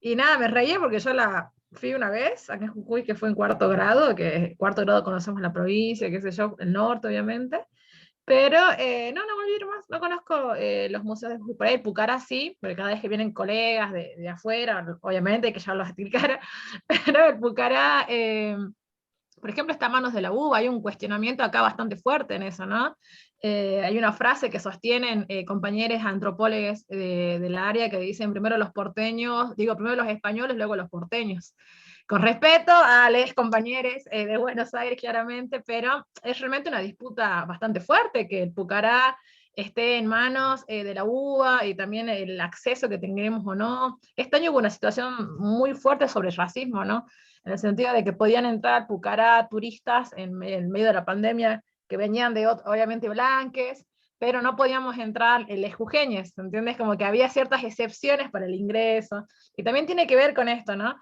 S3: Y nada, me reía porque yo fui una vez acá en Jujuy, que fue en cuarto grado, que cuarto grado conocemos la provincia, qué sé yo, el norte obviamente. Pero no volví a ir más, no conozco los museos de Jujuy. Por ahí el Pucará sí, porque cada vez que vienen colegas de afuera, obviamente hay que llevarlos a Tilcara, pero el Pucará... por ejemplo, está Manos de la UBA, hay un cuestionamiento acá bastante fuerte en eso, ¿no? Hay una frase que sostienen compañeros antropólogos del área que dicen primero los porteños, primero los españoles, luego los porteños. Con respeto a los compañeros de Buenos Aires, claramente, pero es realmente una disputa bastante fuerte que el Pucará esté en manos de la UBA y también el acceso que tengamos o no. Este año hubo una situación muy fuerte sobre el racismo, ¿no? En el sentido de que podían entrar Pucará turistas en medio de la pandemia que venían de, obviamente, blanques, pero no podíamos entrar les jujeñes, ¿entiendes? Como que había ciertas excepciones para el ingreso, y también tiene que ver con esto, ¿no?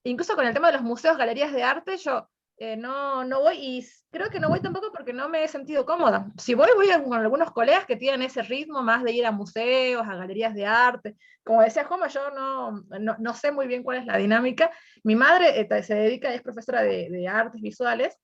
S3: Incluso con el tema de los museos, galerías de arte, yo no voy, y creo que no voy tampoco porque no me he sentido cómoda. Si voy con algunos colegas que tienen ese ritmo más de ir a museos, a galerías de arte. Como decía Joma, yo no sé muy bien cuál es la dinámica. Mi madre se dedica, es profesora de artes visuales,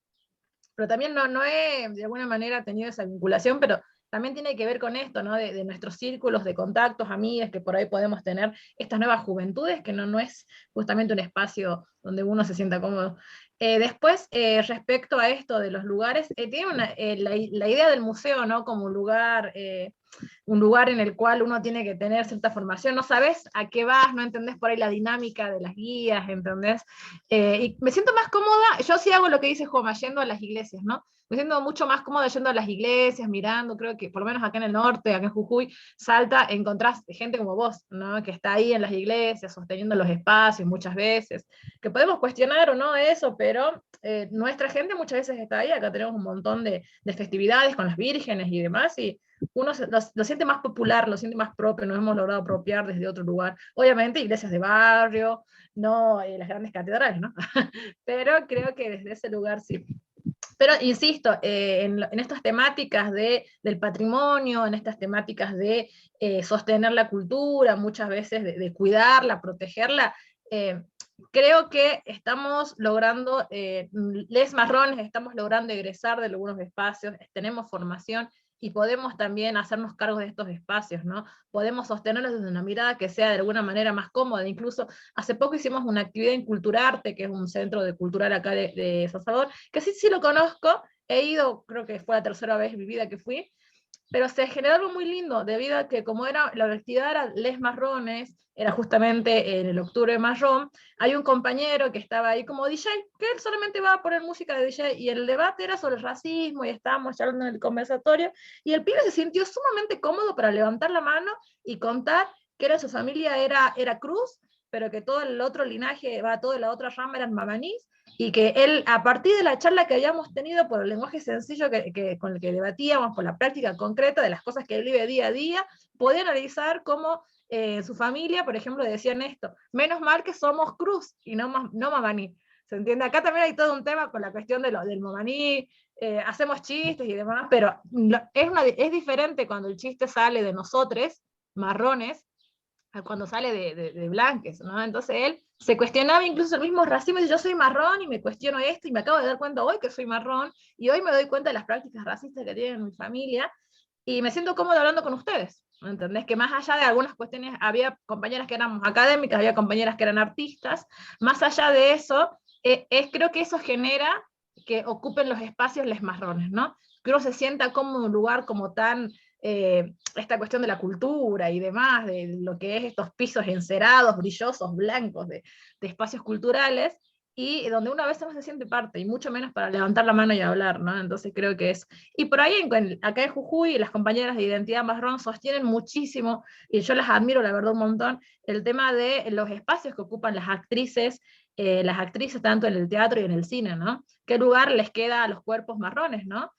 S3: pero también no he de alguna manera tenido esa vinculación, pero también tiene que ver con esto, ¿no? De nuestros círculos de contactos, amigas, que por ahí podemos tener estas nuevas juventudes, que no es justamente un espacio donde uno se sienta cómodo. Después, respecto a esto de los lugares, tiene la idea del museo, ¿no? Como un lugar en el cual uno tiene que tener cierta formación, no sabes a qué vas, no entendés por ahí la dinámica de las guías, ¿entendés? Y me siento más cómoda, yo sí hago lo que dice Joma, yendo a las iglesias, ¿no? Me siento mucho más cómoda yendo a las iglesias, mirando, creo que por lo menos acá en el norte, acá en Jujuy, Salta, encontrás gente como vos, ¿no? Que está ahí en las iglesias, sosteniendo los espacios muchas veces, que podemos cuestionar o no eso, pero nuestra gente muchas veces está ahí, acá tenemos un montón de festividades con las vírgenes y demás, y uno lo siente más popular, lo siente más propio, nos hemos logrado apropiar desde otro lugar. Obviamente iglesias de barrio, no las grandes catedrales, ¿no? Pero creo que desde ese lugar sí. Pero insisto, en estas temáticas del patrimonio, en estas temáticas de sostener la cultura, muchas veces de cuidarla, protegerla, creo que estamos logrando, les marrones, estamos logrando egresar de algunos espacios, tenemos formación, y podemos también hacernos cargo de estos espacios, ¿no? Podemos sostenerlos desde una mirada que sea de alguna manera más cómoda. Incluso hace poco hicimos una actividad en Culturarte, que es un centro de cultural acá de San Salvador, que sí lo conozco, he ido, creo que fue la tercera vez en mi vida que fui, pero se generó algo muy lindo, debido a que como era, la actividad era Les Marrones, era justamente en el Octubre Marrón, hay un compañero que estaba ahí como DJ, que él solamente va a poner música de DJ, y el debate era sobre el racismo, y estábamos charlando en el conversatorio, y el pibe se sintió sumamente cómodo para levantar la mano y contar que su familia era cruz, pero que todo el otro linaje, toda la otra rama eran mamanís, y que él, a partir de la charla que habíamos tenido, por el lenguaje sencillo con el que debatíamos, por la práctica concreta de las cosas que él vive día a día, podía analizar cómo su familia, por ejemplo, decían esto: menos mal que somos cruz y no mamaní. ¿Se entiende? Acá también hay todo un tema con la cuestión del mamaní, hacemos chistes y demás, pero es diferente cuando el chiste sale de nosotros, marrones, a cuando sale de blanques, ¿no? Entonces él se cuestionaba incluso el mismo racismo, y dice: yo soy marrón y me cuestiono esto, y me acabo de dar cuenta hoy que soy marrón, y hoy me doy cuenta de las prácticas racistas que tienen mi familia, y me siento cómodo hablando con ustedes, ¿entendés? Que más allá de algunas cuestiones, había compañeras que éramos académicas, había compañeras que eran artistas, más allá de eso, creo que eso genera que ocupen los espacios les marrones, ¿no? Que uno se sienta como un lugar como tan... esta cuestión de la cultura y demás, de lo que es estos pisos encerados, brillosos, blancos, de espacios culturales, y donde una vez no se siente parte, y mucho menos para levantar la mano y hablar, ¿no? Entonces creo que es... Y por ahí, acá en Jujuy, las compañeras de Identidad Marrón sostienen muchísimo, y yo las admiro, la verdad, un montón, el tema de los espacios que ocupan las actrices tanto en el teatro y en el cine, ¿no? ¿Qué lugar les queda a los cuerpos marrones, ¿no?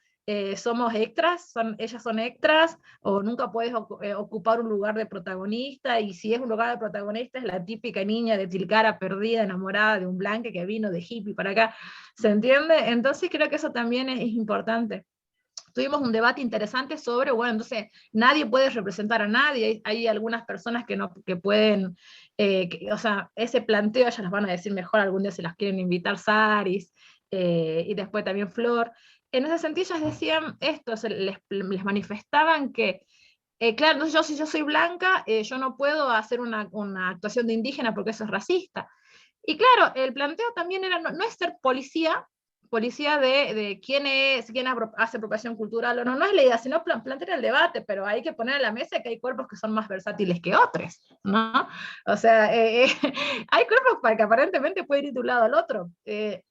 S3: Somos extras, ellas son extras, o nunca puedes ocupar un lugar de protagonista, y si es un lugar de protagonista es la típica niña de Tilcara perdida, enamorada de un blanque que vino de hippie para acá, ¿se entiende? Entonces creo que eso también es importante. Tuvimos un debate interesante sobre, bueno, entonces nadie puede representar a nadie, hay algunas personas que pueden, o sea, ese planteo ellas las van a decir mejor, algún día se las quieren invitar Saris, y después también Flor. En ese sentido ellas decían esto, les manifestaban que, claro, entonces si yo soy blanca, yo no puedo hacer una actuación de indígena porque eso es racista. Y claro, el planteo también era, no es ser policía de quién hace apropiación cultural o no, no es la idea, sino plantear el debate, pero hay que poner a la mesa que hay cuerpos que son más versátiles que otros, ¿no? O sea, hay cuerpos para que aparentemente pueden ir de un lado al otro.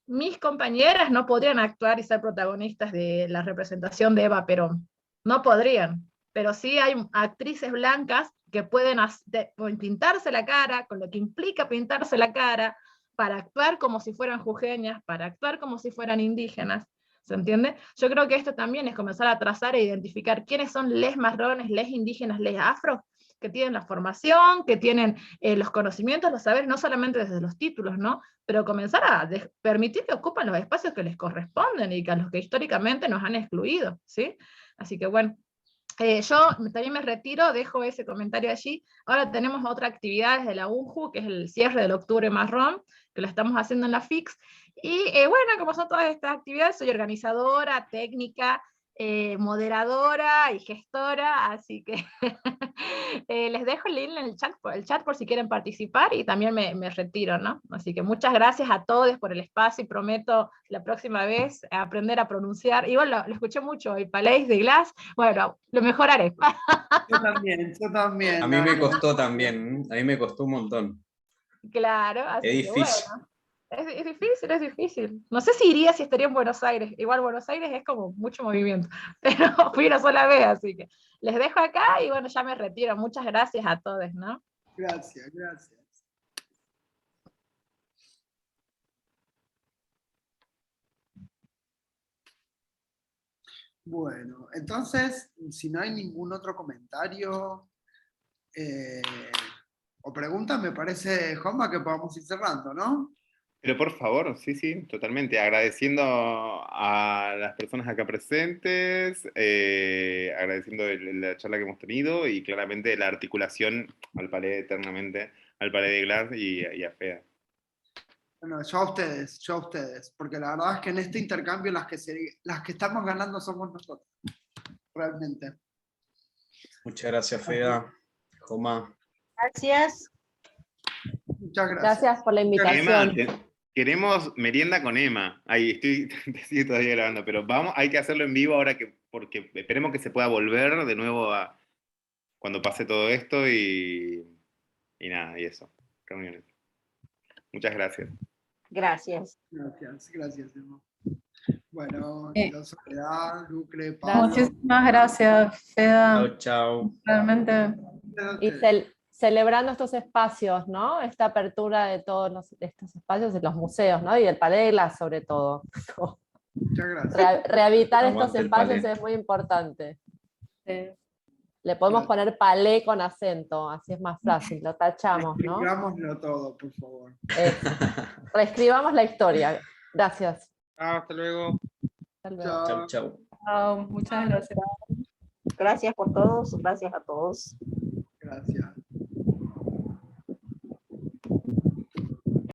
S3: Mis compañeras no podrían actuar y ser protagonistas de la representación de Eva Perón, no podrían, pero sí hay actrices blancas que pueden pintarse la cara, con lo que implica pintarse la cara, para actuar como si fueran jujeñas, para actuar como si fueran indígenas, ¿se entiende? Yo creo que esto también es comenzar a trazar e identificar quiénes son les marrones, les indígenas, les afro, que tienen la formación, que tienen los conocimientos, los saberes, no solamente desde los títulos, ¿no? Pero comenzar a permitir que ocupen los espacios que les corresponden y que a los que históricamente nos han excluido, ¿sí? Así que bueno, yo también me retiro, dejo ese comentario allí. Ahora tenemos otra actividad desde la UNJU, que es el cierre del Octubre Marrón, que lo estamos haciendo en la FIX. Y bueno, como son todas estas actividades, soy organizadora, técnica, moderadora y gestora, así que les dejo el link en el chat por si quieren participar, y también me retiro, ¿no? Así que muchas gracias a todos por el espacio, y prometo la próxima vez aprender a pronunciar. Igual lo escuché mucho, el Palais de Glass, bueno, lo mejoraré.
S1: Yo también.
S16: A mí me costó también, a mí me costó un montón.
S3: Claro, así
S16: es
S3: que
S16: difícil.
S3: bueno. Es difícil. No sé si iría si estaría en Buenos Aires. Igual Buenos Aires es como mucho movimiento. Pero fui una sola vez, así que les dejo acá y bueno, ya me retiro. Muchas gracias a todos, ¿no?
S1: Gracias. Bueno, entonces, si no hay ningún otro comentario o pregunta, me parece, Joma, que podamos ir cerrando, ¿no?
S2: Pero por favor, sí, totalmente. Agradeciendo a las personas acá presentes, agradeciendo la charla que hemos tenido, y claramente la articulación al Palais eternamente, al Palais de Glass y a FEA.
S1: Bueno, yo a ustedes, porque la verdad es que en este intercambio las que estamos ganando somos nosotros, realmente.
S16: Muchas gracias, Fea, Joma.
S9: Gracias.
S1: Muchas gracias.
S9: Gracias por la invitación.
S2: Queremos merienda con Emma. Ahí estoy sigo todavía grabando, pero hay que hacerlo en vivo ahora porque esperemos que se pueda volver de nuevo cuando pase todo esto y nada, y eso. Reuniones. Muchas gracias.
S19: Gracias.
S1: Gracias, Emma. Bueno, Soledad, Lucre,
S5: Pablo. Muchísimas gracias, Feda.
S16: Chao, chao.
S5: Realmente.
S4: Y celebrando estos espacios, ¿no? Esta apertura de todos estos espacios en los museos, ¿no? Y el Palais de Glass, sobre todo.
S1: Muchas gracias.
S4: Rehabilitar estos espacios es muy importante.
S5: Sí.
S4: Le podemos poner palais con acento, así es más fácil, lo tachamos, ¿no?
S1: Escribámoslo todo, por favor.
S4: Reescribamos la historia. Gracias.
S17: Hasta luego.
S4: Hasta luego.
S16: Chao, chao.
S5: Chao, muchas gracias.
S19: Gracias por todos, gracias a todos.
S1: Gracias.